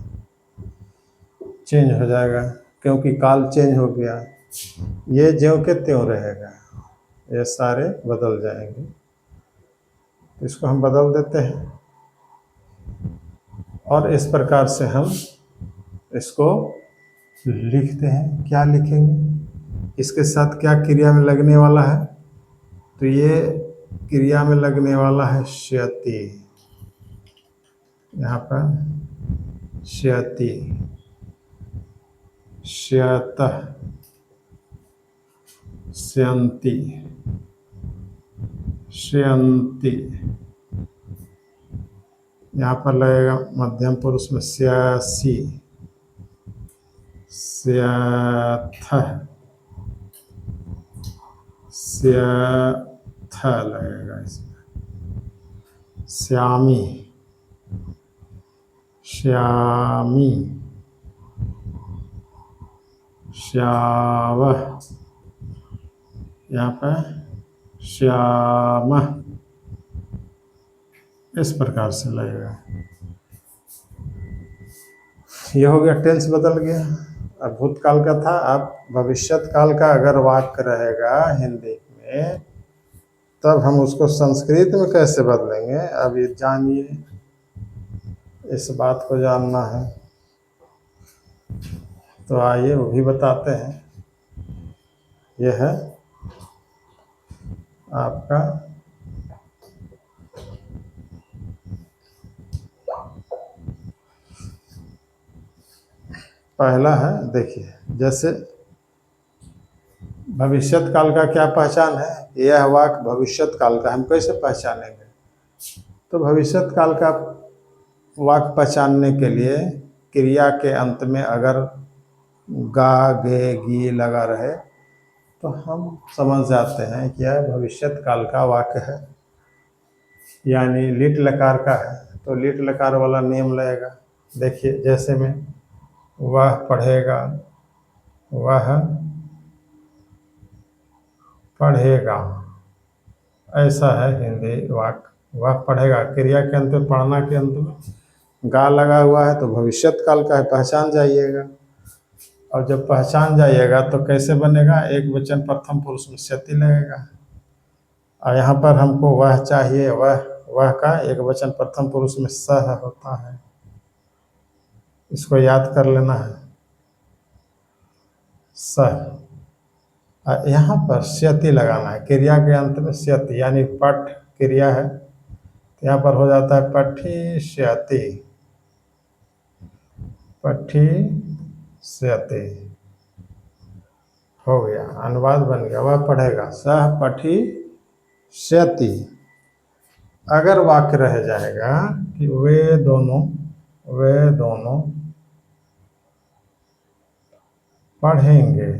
चेंज हो जाएगा, क्योंकि काल चेंज हो गया। ये ज्यों के त्यों रहेगा, ये सारे बदल जाएंगे। तो इसको हम बदल देते हैं और इस प्रकार से हम इसको लिखते हैं। क्या लिखेंगे, इसके साथ क्या क्रिया में लगने वाला है, तो ये क्रिया में लगने वाला है श्यति। यहाँ पर श्यति, श्यतः, श्यन्ति, श्यन्ति। यहाँ पर लगेगा मध्यम पुरुष में स्यासी, स्याथः, स्याथः लगेगा इसमें, श्यामी, श्यामी, श्यावः, यहाँ पर श्यामः, इस प्रकार से लगेगा। यह हो गया, टेंस बदल गया। अब भूतकाल का था, अब भविष्यत काल का अगर वाक्य रहेगा हिंदी में, तब हम उसको संस्कृत में कैसे बदलेंगे, अब ये जानिए, इस बात को जानना है। तो आइए वो भी बताते हैं। यह है आपका पहला है, देखिए, जैसे भविष्यत काल का क्या पहचान है, यह वाक्य भविष्यत काल का, हम कैसे पहचानेंगे। तो भविष्यत काल का वाक्य पहचानने के लिए क्रिया के अंत में अगर गा, गे, गी लगा रहे तो हम समझ जाते हैं कि यह भविष्यत काल का वाक्य है, यानी लिट लकार का है। तो लिट लकार वाला नियम लगेगा। देखिए, जैसे में वह पढ़ेगा, वह पढ़ेगा, ऐसा है हिंदी वाक्य। वह पढ़ेगा, क्रिया के अंत में, पढ़ना के अंत में गा लगा हुआ है, तो भविष्यत काल का है, पहचान जाइएगा। और जब पहचान जाइएगा तो कैसे बनेगा, एक वचन प्रथम पुरुष में स्यति लगेगा। और यहाँ पर हमको वह चाहिए, वह का एक वचन प्रथम पुरुष में सह होता है, इसको याद कर लेना है, सह। यहाँ पर स्यति लगाना है, क्रिया के अंत में स्यति, यानी पठ क्रिया है, तो यहाँ पर हो जाता है पठिष्यति, पठिष्यति, हो गया, अनुवाद बन गया, वह पढ़ेगा, सह पठिष्यति। अगर वाक्य रह जाएगा कि वे दोनों पढ़ेंगे,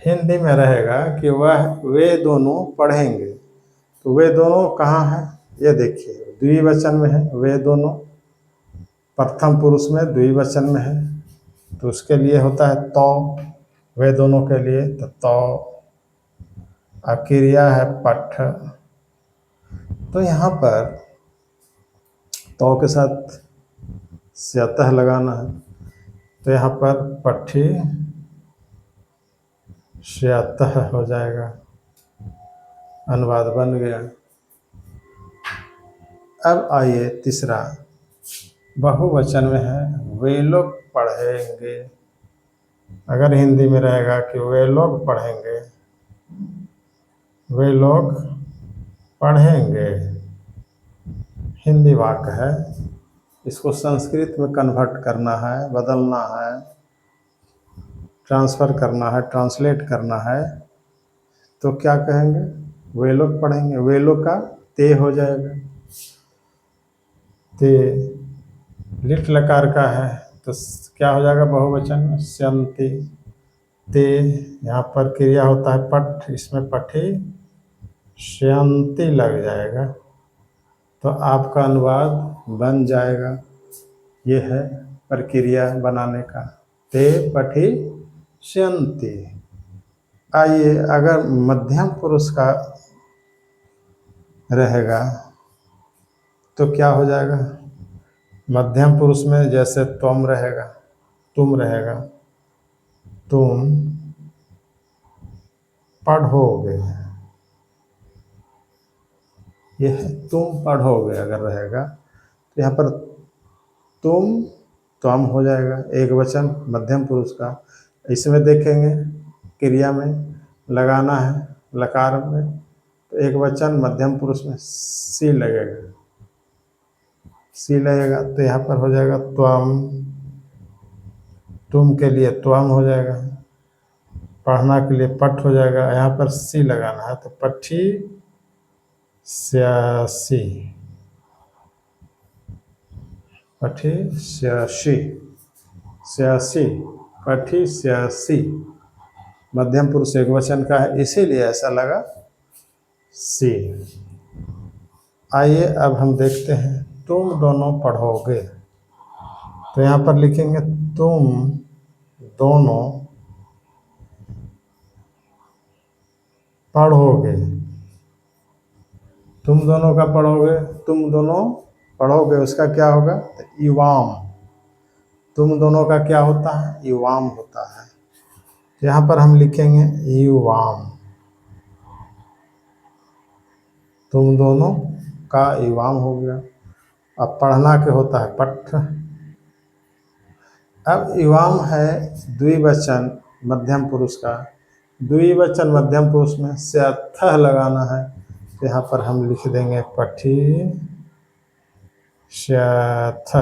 हिंदी में रहेगा कि वे दोनों पढ़ेंगे, तो वे दोनों कहाँ है, ये देखिए, द्विवचन में है, वे दोनों प्रथम पुरुष में द्विवचन में है, तो उसके लिए होता है तो, वे दोनों के लिए तो क्रिया है पठ। तो यहाँ पर तो के साथ स्यतः लगाना है, तो यहाँ पर पठी श्यतः हो जाएगा, अनुवाद बन गया। अब आइए तीसरा, बहुवचन में है, वे लोग पढ़ेंगे। अगर हिंदी में रहेगा कि वे लोग पढ़ेंगे, वे लोग पढ़ेंगे, हिंदी वाक्य है, इसको संस्कृत में कन्वर्ट करना है, बदलना है, ट्रांसफ़र करना है, ट्रांसलेट करना है। तो क्या कहेंगे, वे लोग पढ़ेंगे, वे लोग का ते हो जाएगा, ते लिट लकार का है, तो क्या हो जाएगा बहुवचन में, स्यन्ति, ते। यहाँ पर क्रिया होता है पठ, इसमें पठी श्यन्ति लग जाएगा, तो आपका अनुवाद बन जाएगा। ये है प्रक्रिया बनाने का, ते पठी श्यन्ति। आइए, अगर मध्यम पुरुष का रहेगा तो क्या हो जाएगा? मध्यम पुरुष में जैसे तुम रहेगा, तुम रहेगा, तुम पढ़ोगे, यह तुम पढ़ोगे अगर रहेगा तो यहाँ पर तुम हो जाएगा, एक वचन मध्यम पुरुष का। इसमें देखेंगे क्रिया में लगाना है, लकार में तो एक वचन मध्यम पुरुष में सी लगेगा, सी लगेगा तो यहाँ पर हो जाएगा त्वम, तुम के लिए त्वम हो जाएगा, पढ़ना के लिए पठ हो जाएगा, यहाँ पर सी लगाना है तो पठी स्यासी, पठी स्यासी, स्यासी, पठी स्यासी, मध्यम पुरुष एक वचन का है इसीलिए ऐसा लगा सी। आइए अब हम देखते हैं तुम दोनों पढ़ोगे, तो यहाँ पर लिखेंगे तुम दोनों पढ़ोगे, तुम दोनों का पढ़ोगे, तुम दोनों पढ़ोगे उसका क्या होगा? तो इवाम, तुम दोनों का क्या होता है? इवाम होता है, तो यहाँ पर हम लिखेंगे इवाम, तुम दोनों का इवाम हो गया। अब पढ़ना के होता है पठ। अब इवाम है द्विवचन मध्यम पुरुष का, द्विवचन मध्यम पुरुष में से थ लगाना है तो यहाँ पर हम लिख देंगे पठी श्यथ,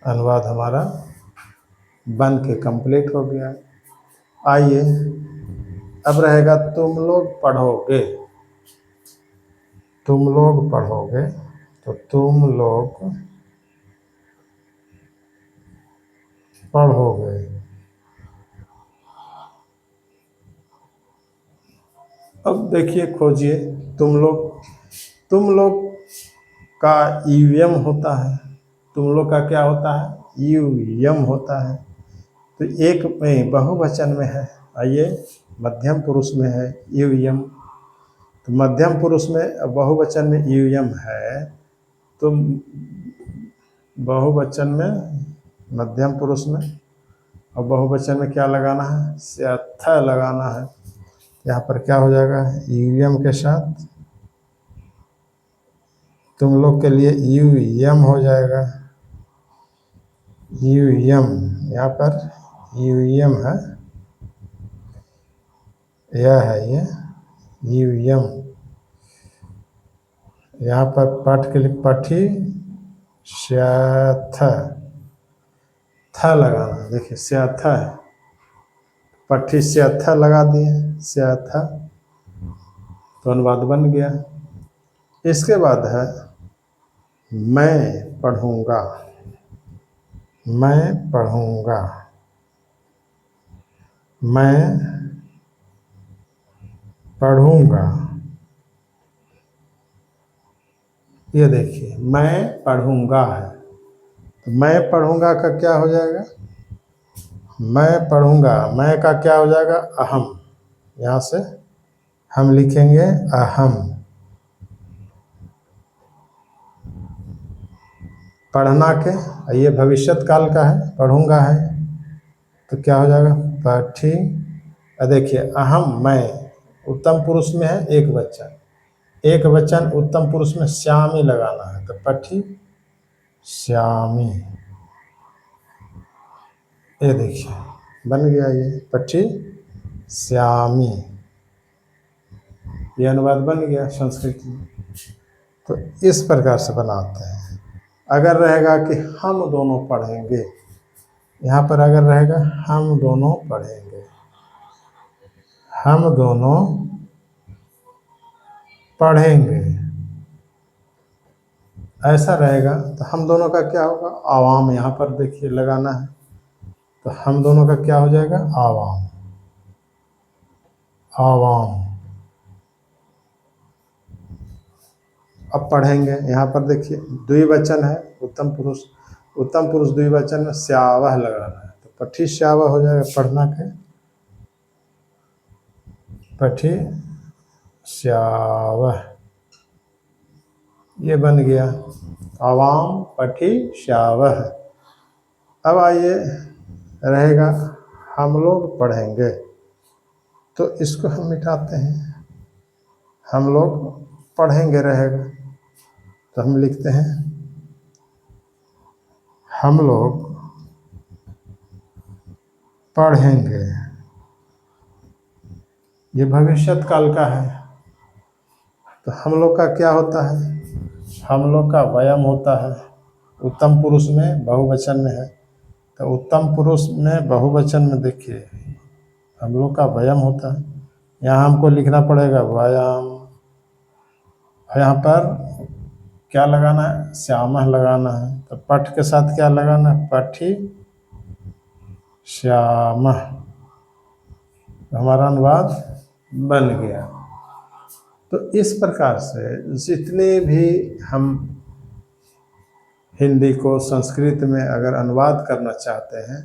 अनुवाद हमारा बन के कंप्लीट हो गया। आइए अब रहेगा तुम लोग पढ़ोगे, तुम लोग पढ़ोगे तो तुम लोग पढ़ोगे, अब देखिए खोजिए तुम लोग का यूएम होता है, तुम लोग का क्या होता है? यूएम होता है, तो एक में बहुवचन में है, आइए मध्यम पुरुष में है यूएम, तो मध्यम पुरुष में बहुवचन में यूएम है तो बहुवचन में मध्यम पुरुष में और बहुवचन में क्या लगाना है? स्यथ लगाना है, यहाँ पर क्या हो जाएगा? यूएम के साथ तुम लोग के लिए यूएम हो जाएगा, यूएम, यहाँ पर यूएम है, यह है ये यूएम, यहाँ पर पठ के लिए पठी स्यथ, थ लगाना, देखिए स्यथ है, पठी स्यथ लगा दिए, स्यथ तो अनुवाद बन गया। इसके बाद है मैं पढ़ूंगा, मैं पढ़ूंगा, मैं पढ़ूंगा, ये देखिए मैं पढ़ूंगा है तो मैं पढ़ूंगा का क्या हो जाएगा? मैं पढ़ूंगा, मैं का क्या हो जाएगा? अहम, यहाँ से हम लिखेंगे अहम, पढ़ना के, ये भविष्यत काल का है, पढ़ूंगा है तो क्या हो जाएगा? पठी, देखिए अहम मैं उत्तम पुरुष में है एक वचन, एक वचन उत्तम पुरुष में श्यामी लगाना है तो पठी श्यामी, ये देखिए बन गया ये पठी श्यामी, ये अनुवाद बन गया संस्कृत में। तो इस प्रकार से बनाते हैं। अगर रहेगा कि हम दोनों पढ़ेंगे, यहाँ पर अगर रहेगा हम दोनों पढ़ेंगे, हम दोनों पढ़ेंगे, ऐसा रहेगा तो हम दोनों का क्या होगा? आवाम, यहाँ पर देखिए लगाना है तो हम दोनों का क्या हो जाएगा? आवाम, आवाम। अब पढ़ेंगे, यहाँ पर देखिए द्विवचन है उत्तम पुरुष, उत्तम पुरुष द्विवचन में स्यावह लगाना है तो पठी स्यावह हो जाएगा पढ़ना के, पठी श्यावह, ये बन गया आवाम पठी श्यावह। अब आइए रहेगा हम लोग पढ़ेंगे, तो इसको हम मिटाते हैं, हम लोग पढ़ेंगे रहेगा, तो हम लिखते हैं हम लोग पढ़ेंगे। ये भविष्यत काल का है, तो हम लोग का क्या होता है, हम लोग का वयम होता है। उत्तम पुरुष में बहुवचन में है, तो उत्तम पुरुष में बहुवचन में देखिए हम लोग का वयम होता है। यहाँ हमको लिखना पड़ेगा वयम, यहाँ पर क्या लगाना है, श्यामः लगाना है, तो पठ के साथ क्या लगाना है, पठी श्यामः। हमारा अनुवाद बन गया। तो इस प्रकार से जितने भी हम हिंदी को संस्कृत में अगर अनुवाद करना चाहते हैं,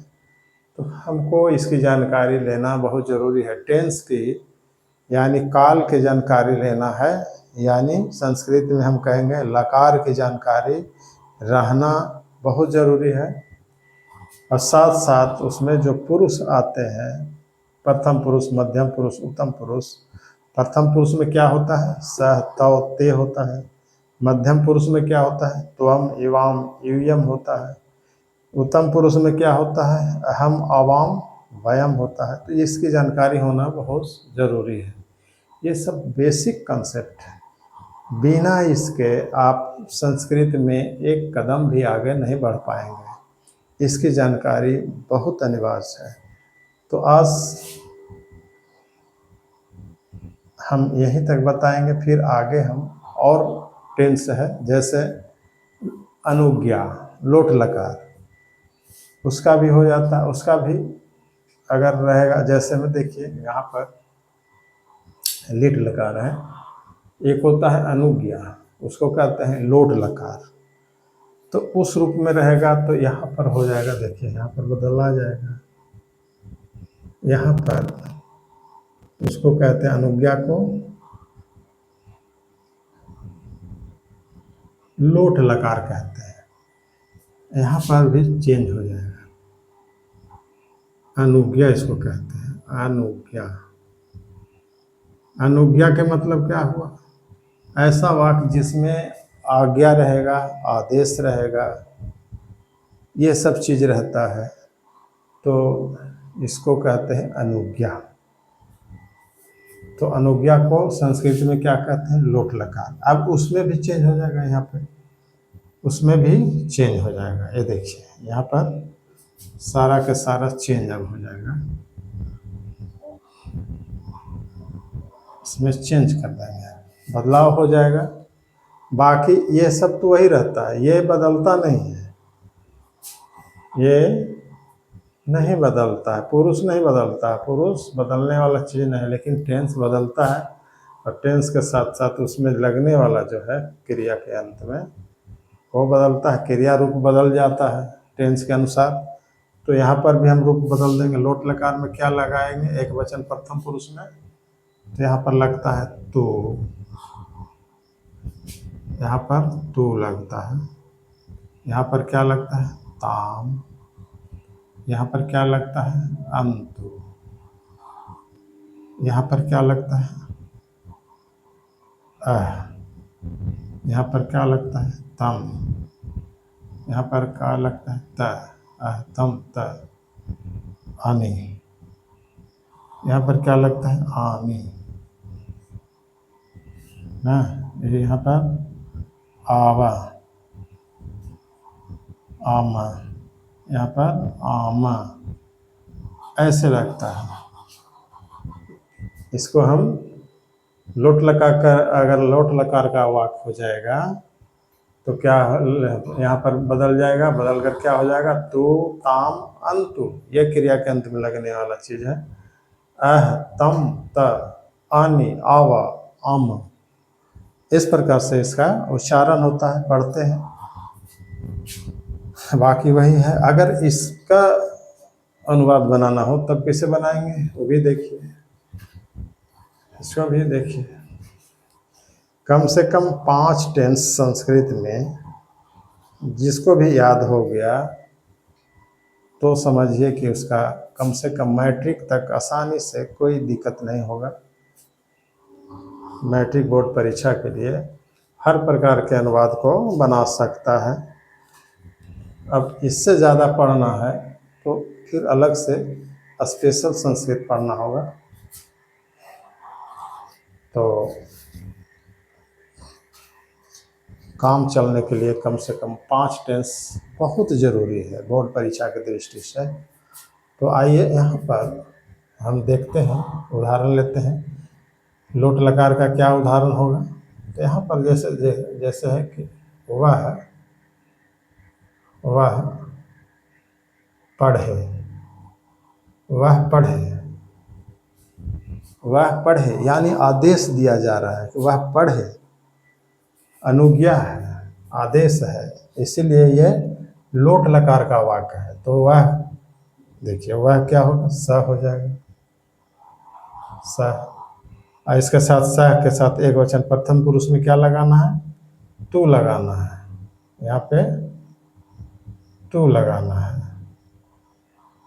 तो हमको इसकी जानकारी लेना बहुत ज़रूरी है। टेंस की यानी काल की जानकारी लेना है, यानी संस्कृत में हम कहेंगे लकार की जानकारी रहना बहुत ज़रूरी है। और साथ साथ उसमें जो पुरुष आते हैं, प्रथम पुरुष, मध्यम पुरुष, उत्तम पुरुष। प्रथम पुरुष में क्या होता है, सह तव ते होता है। मध्यम पुरुष में क्या होता है, त्वम इवाम यूयम होता है। उत्तम पुरुष में क्या होता है, अहम अवाम वयम होता है। तो इसकी जानकारी होना बहुत ज़रूरी है। ये सब बेसिक कंसेप्ट है, बिना इसके आप संस्कृत में एक कदम भी आगे नहीं बढ़ पाएंगे। इसकी जानकारी बहुत अनिवार्य है। तो आज हम यहीं तक बताएंगे, फिर आगे हम और टेंस है, जैसे अनुज्ञा, लोट लकार, उसका भी हो जाता है। उसका भी अगर रहेगा, जैसे में देखिए यहाँ पर लिट लकार है, एक होता है अनुज्ञा, उसको कहते हैं लोट लकार। तो उस रूप में रहेगा तो यहाँ पर हो जाएगा, देखिए यहाँ पर बदला जाएगा। यहाँ पर उसको कहते हैं, अनुज्ञा को लोट लकार कहते हैं। यहाँ पर भी चेंज हो जाएगा, अनुज्ञा इसको कहते हैं, अनुज्ञा। अनुज्ञा के मतलब क्या हुआ, ऐसा वाक्य जिसमें आज्ञा रहेगा, आदेश रहेगा, ये सब चीज़ रहता है, तो इसको कहते हैं अनुज्ञा। तो अनुज्ञा को संस्कृत में क्या कहते हैं, लोट लकार। अब उसमें भी चेंज हो जाएगा, यहाँ पे उसमें भी चेंज हो जाएगा। ये देखिए यहाँ पर सारा का सारा चेंज अब हो जाएगा, इसमें चेंज कर देंगे, बदलाव हो जाएगा। बाकी ये सब तो वही रहता है, ये बदलता नहीं है, ये नहीं बदलता है। पुरुष नहीं बदलता है, पुरुष बदलने वाला चीज़ नहीं है, लेकिन टेंस बदलता है। और टेंस के साथ साथ उसमें लगने वाला जो है क्रिया के अंत में वो बदलता है, क्रिया रूप बदल जाता है टेंस के अनुसार। तो यहाँ पर भी हम रूप बदल देंगे। लोट लकार में क्या लगाएंगे, एक वचन प्रथम पुरुष में, तो यहाँ पर लगता है तू, यहाँ पर तू लगता है। यहाँ पर क्या लगता है, ताम। यहाँ पर क्या लगता है, अंतु। यहाँ पर क्या लगता है, यहाँ पर क्या लगता है, तम। यहाँ पर क्या लगता है, त, तम त, आनी। यहाँ पर क्या लगता है, आनी ना। यहाँ पर आवा, आमा। यहाँ पर आमा, ऐसे लगता है। इसको हम लोट लकार का, अगर लोट लकार का वाक्य हो जाएगा तो क्या यहाँ पर बदल जाएगा, बदल कर क्या हो जाएगा, तू ताम अंतु। ये क्रिया के अंत में लगने वाला चीज है। तम त, आनी, आवा, आम। इस प्रकार से इसका उच्चारण होता है, पढ़ते हैं। बाकी वही है। अगर इसका अनुवाद बनाना हो तब कैसे बनाएंगे, वो भी देखिए। इसको भी देखिए, कम से कम 5 टेंस संस्कृत में जिसको भी याद हो गया तो समझिए कि उसका कम से कम मैट्रिक तक आसानी से कोई दिक्कत नहीं होगा। मैट्रिक बोर्ड परीक्षा के लिए हर प्रकार के अनुवाद को बना सकता है। अब इससे ज़्यादा पढ़ना है तो फिर अलग से स्पेशल संस्कृत पढ़ना होगा। तो काम चलने के लिए कम से कम 5 टेंस बहुत ज़रूरी है बोर्ड परीक्षा की दृष्टि से। तो आइए यहाँ पर हम देखते हैं, उदाहरण लेते हैं। लोट लकार का क्या उदाहरण होगा? तो यहाँ पर जैसे है कि वह पढ़े, वह पढ़े, वह पढ़े, यानी आदेश दिया जा रहा है कि वह पढ़े, अनुज्ञा है, आदेश है, इसीलिए ये लोट लकार का वाक्य है। तो वह देखिए, वह क्या होगा? स हो जाएगा, स। और इसके साथ स के साथ एक वचन प्रथम पुरुष में क्या लगाना है? तू लगाना है। यहाँ पे तू लगाना है।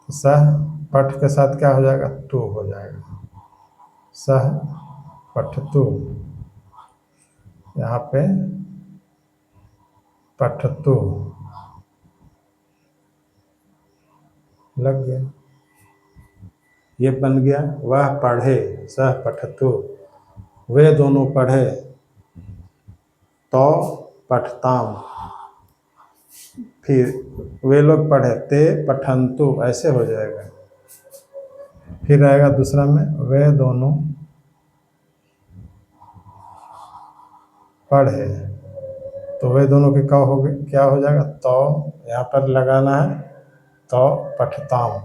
सह पठ के साथ क्या हो जाएगा? तू हो जाएगा, सह पठ तू। यहाँ पे पठ तू लग गया, ये बन गया वह पढ़े, सह पठ तू। वे दोनों पढ़े, तो पठताम। फिर वे लोग पढ़े, ते पठंतु, ऐसे हो जाएगा। फिर आएगा दूसरा में, वे दोनों पढ़े, तो वे दोनों के क्या हो जाएगा? तो यहाँ पर लगाना है, तो पठताम,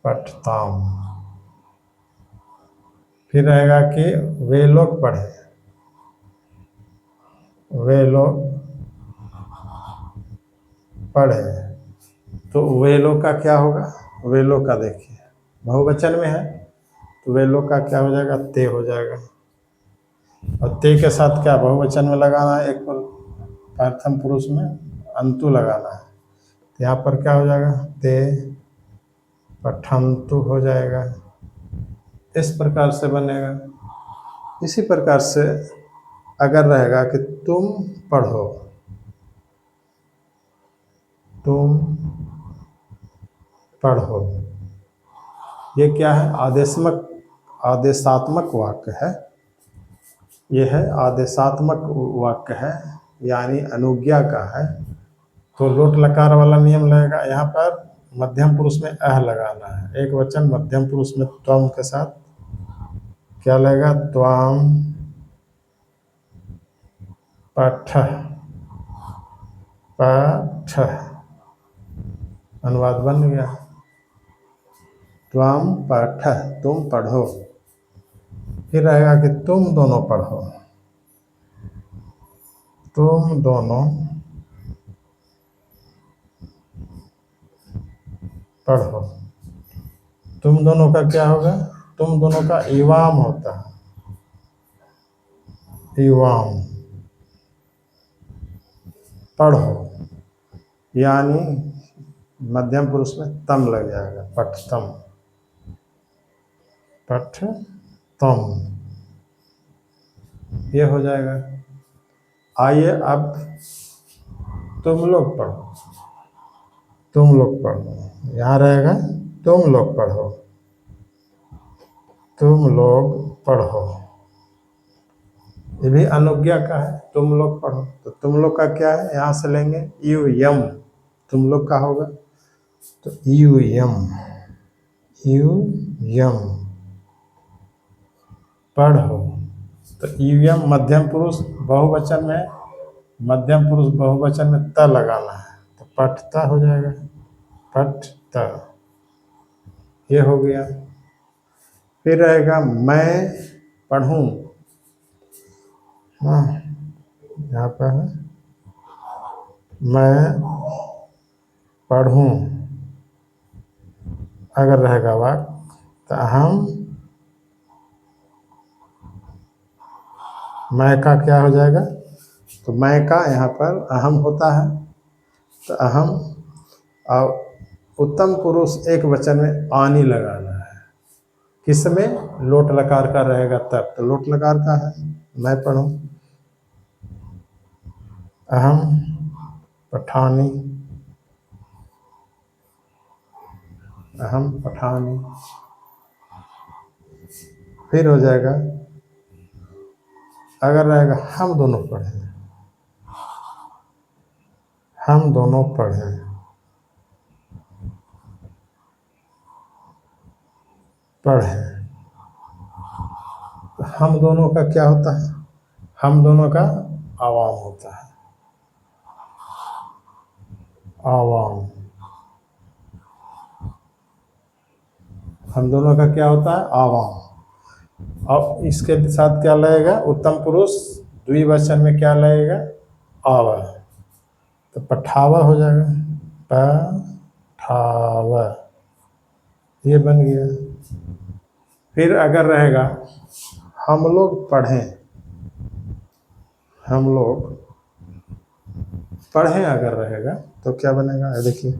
पठताम। फिर रहेगा कि वे लोग पढ़े, वे लोग पढ़े, तो वे लोग का क्या होगा? वे लोग का देखिए बहुवचन में है, तो वे लोग का क्या हो जाएगा? ते हो जाएगा। और ते के साथ क्या बहुवचन में लगाना है? एक प्रथम पुरुष में अंतु लगाना है। तो यहाँ पर क्या हो जाएगा? ते पठंतु हो जाएगा। इस प्रकार से बनेगा। इसी प्रकार से अगर रहेगा कि तुम पढ़ो, तुम पढ़ो, ये क्या है? आदेशात्मक वाक्य है। यह है आदेशात्मक वाक्य है, यानी अनुज्ञा का है। तो लोट लकार वाला नियम लगेगा। यहाँ पर मध्यम पुरुष में अह लगाना है। एक वचन मध्यम पुरुष में त्वम के साथ क्या लगेगा? त्वाम पठ, पठ, अनुवाद बन गया। त्वम पठ, तुम पढ़ो। फिर रहेगा कि तुम दोनों पढ़ो, तुम दोनों पढ़ो। तुम दोनों का क्या होगा? तुम दोनों का इवाम होता है, इवाम। पढ़ो, यानी मध्यम पुरुष में तम लग जाएगा, पठतम, पठतम, ये हो जाएगा। आइए अब तुम लोग पढ़ो, तुम लोग पढ़ो। यहाँ रहेगा तुम लोग पढ़ो, तुम लोग पढ़ो। ये भी अनुज्ञा का है, तुम लोग पढ़ो। तो तुम लोग का क्या है? यहाँ से लेंगे यू यम, तुम लोग का होगा तो यू यम, यू यम पढ़ो। तो यू यम मध्यम पुरुष बहुवचन में, मध्यम पुरुष बहुवचन में त लगाना है, तो पठता हो जाएगा, पठता, ये हो गया। फिर रहेगा मैं पढ़ूं, हाँ यहाँ पर है मैं पढ़ूं। अगर रहेगा वाक्य तो अहम मैं का क्या हो जाएगा, तो मैं का यहाँ पर अहम होता है, तो अहम और उत्तम पुरुष एक वचन में आनी लगाना है। किसमें, लोट लकार का रहेगा तब, तो लोट लकार का है। मैं पढ़ूं, अहम पठानी, अहम पठानी, फिर हो जाएगा, अगर रहेगा हम दोनों पढ़ें, हम दोनों पढ़ें, पढ़ें, तो हम दोनों का क्या होता है, हम दोनों का आवाम होता है, आवाम। हम दोनों का क्या होता है, आवाम। अब इसके साथ क्या लगेगा, उत्तम पुरुष द्विवचन में क्या लगेगा, आवा, तो पठावा हो जाएगा, पठावा, ये बन गया। फिर अगर रहेगा हम लोग पढ़ें, हम लोग पढ़ें अगर रहेगा तो क्या बनेगा, देखिए,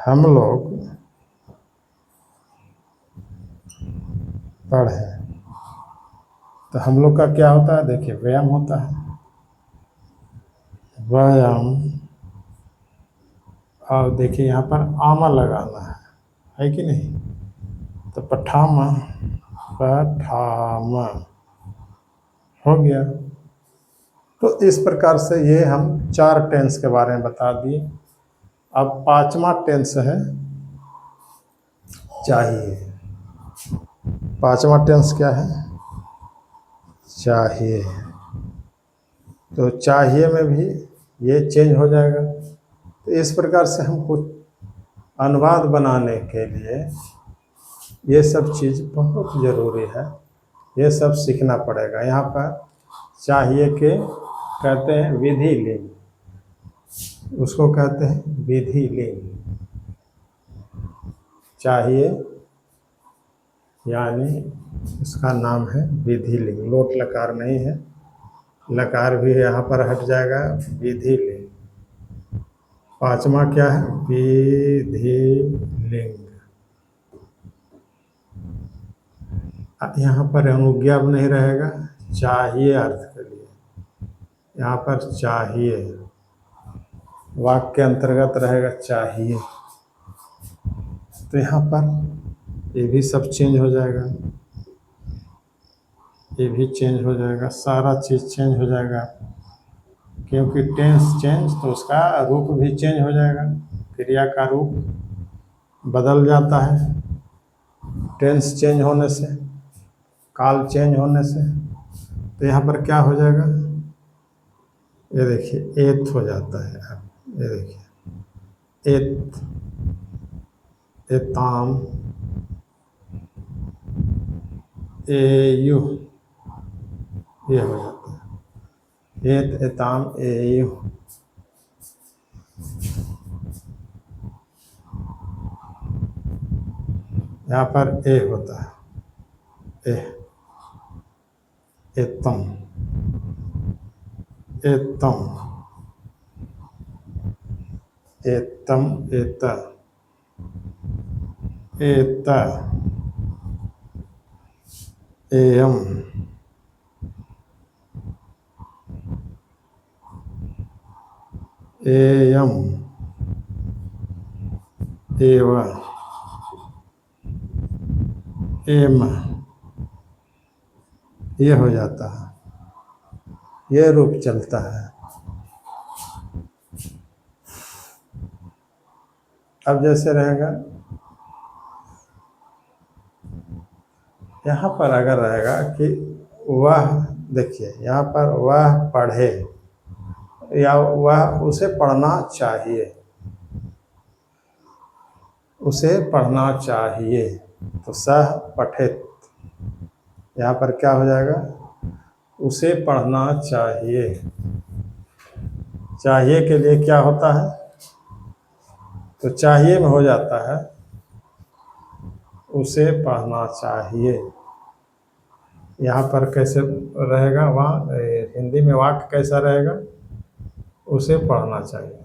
हम लोग पढ़ें, तो हम लोग का क्या होता है, देखिए व्यायाम होता है, व्यायाम। और देखिए यहाँ पर आमा लगाना है कि नहीं, तो पठामा, पठामा हो गया। तो इस प्रकार से ये हम 4 टेंस के बारे में बता दिए। अब 5वां टेंस है चाहिए। 5वां टेंस क्या है, चाहिए। तो चाहिए में भी ये चेंज हो जाएगा। तो इस प्रकार से हम कुछ अनुवाद बनाने के लिए ये सब चीज़ बहुत ज़रूरी है, ये सब सीखना पड़ेगा। यहाँ पर चाहिए के कहते हैं विधि लिंग, उसको कहते हैं विधि लिंग। चाहिए यानी इसका नाम है विधि लिंग, लोट लकार नहीं है, लकार भी यहाँ पर हट जाएगा, विधि लिंग। 5वां क्या है, विधि लिंग। यहाँ पर अनुज्ञा भी नहीं रहेगा, चाहिए अर्थ के लिए, यहाँ पर चाहिए वाक्य के अंतर्गत रहेगा चाहिए। तो यहाँ पर ये भी सब चेंज हो जाएगा, ये भी चेंज हो जाएगा, सारा चीज़ चेंज हो जाएगा, क्योंकि टेंस चेंज तो उसका रूप भी चेंज हो जाएगा, क्रिया का रूप बदल जाता है टेंस चेंज होने से, काल चेंज होने से। तो यहाँ पर क्या हो जाएगा, ये देखिए एत हो जाता है, अब ये देखिए एत, एताम, एयु, ये हो जाता है, एत एताम एयु। यहाँ पर ए होता है, ए, एतम, एतम, एतम, एत, एत, एयम, एयम, एव, एम, ये हो जाता है, ये रूप चलता है। अब जैसे रहेगा, यहाँ पर अगर रहेगा कि वह, देखिए यहाँ पर वह पढ़े या वह उसे पढ़ना चाहिए, उसे पढ़ना चाहिए, तो सह पठित, यहाँ पर क्या हो जाएगा, उसे पढ़ना चाहिए। चाहिए के लिए क्या होता है, तो चाहिए में हो जाता है उसे पढ़ना चाहिए, यहाँ पर कैसे रहेगा, वहाँ हिंदी में वाक्य कैसा रहेगा, उसे पढ़ना चाहिए।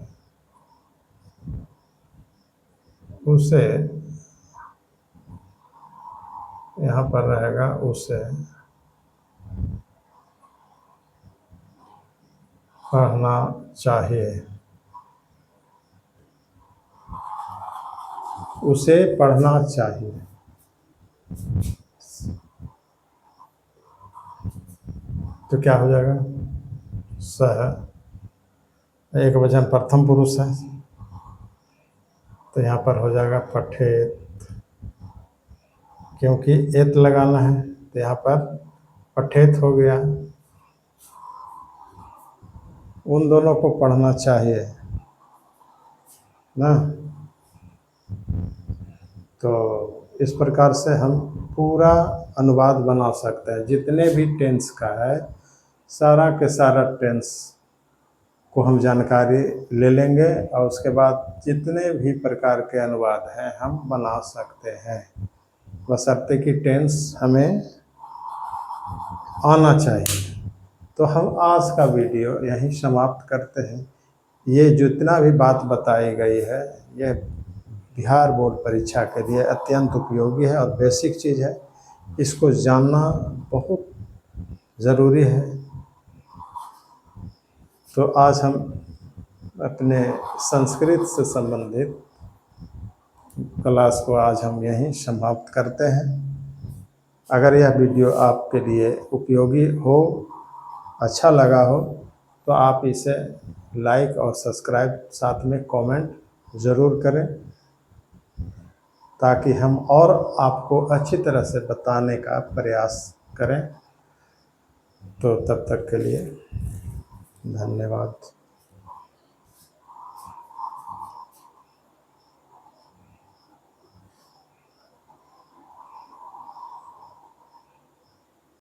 उसे यहाँ पर रहेगा, उसे पढ़ना चाहिए। उसे पढ़ना चाहिए। तो क्या हो जाएगा, सह एक वचन प्रथम पुरुष है, तो यहाँ पर हो जाएगा पठेत, क्योंकि एत लगाना है तो यहाँ पर पठेत हो गया। उन दोनों को पढ़ना चाहिए ना। तो इस प्रकार से हम पूरा अनुवाद बना सकते हैं। जितने भी टेंस का है, सारा के सारा टेंस को हम जानकारी ले लेंगे और उसके बाद जितने भी प्रकार के अनुवाद हैं हम बना सकते हैं, बशर्ते कि टेंस हमें आना चाहिए। तो हम आज का वीडियो यहीं समाप्त करते हैं। ये जितना भी बात बताई गई है, ये बिहार बोर्ड परीक्षा के लिए अत्यंत उपयोगी है और बेसिक चीज़ है। इसको जानना बहुत ज़रूरी है। तो आज हम अपने संस्कृत से संबंधित क्लास को आज हम यहीं समाप्त करते हैं। अगर यह वीडियो आपके लिए उपयोगी हो, अच्छा लगा हो, तो आप इसे लाइक और सब्सक्राइब, साथ में कमेंट ज़रूर करें, ताकि हम और आपको अच्छी तरह से बताने का प्रयास करें। तो तब तक के लिए धन्यवाद।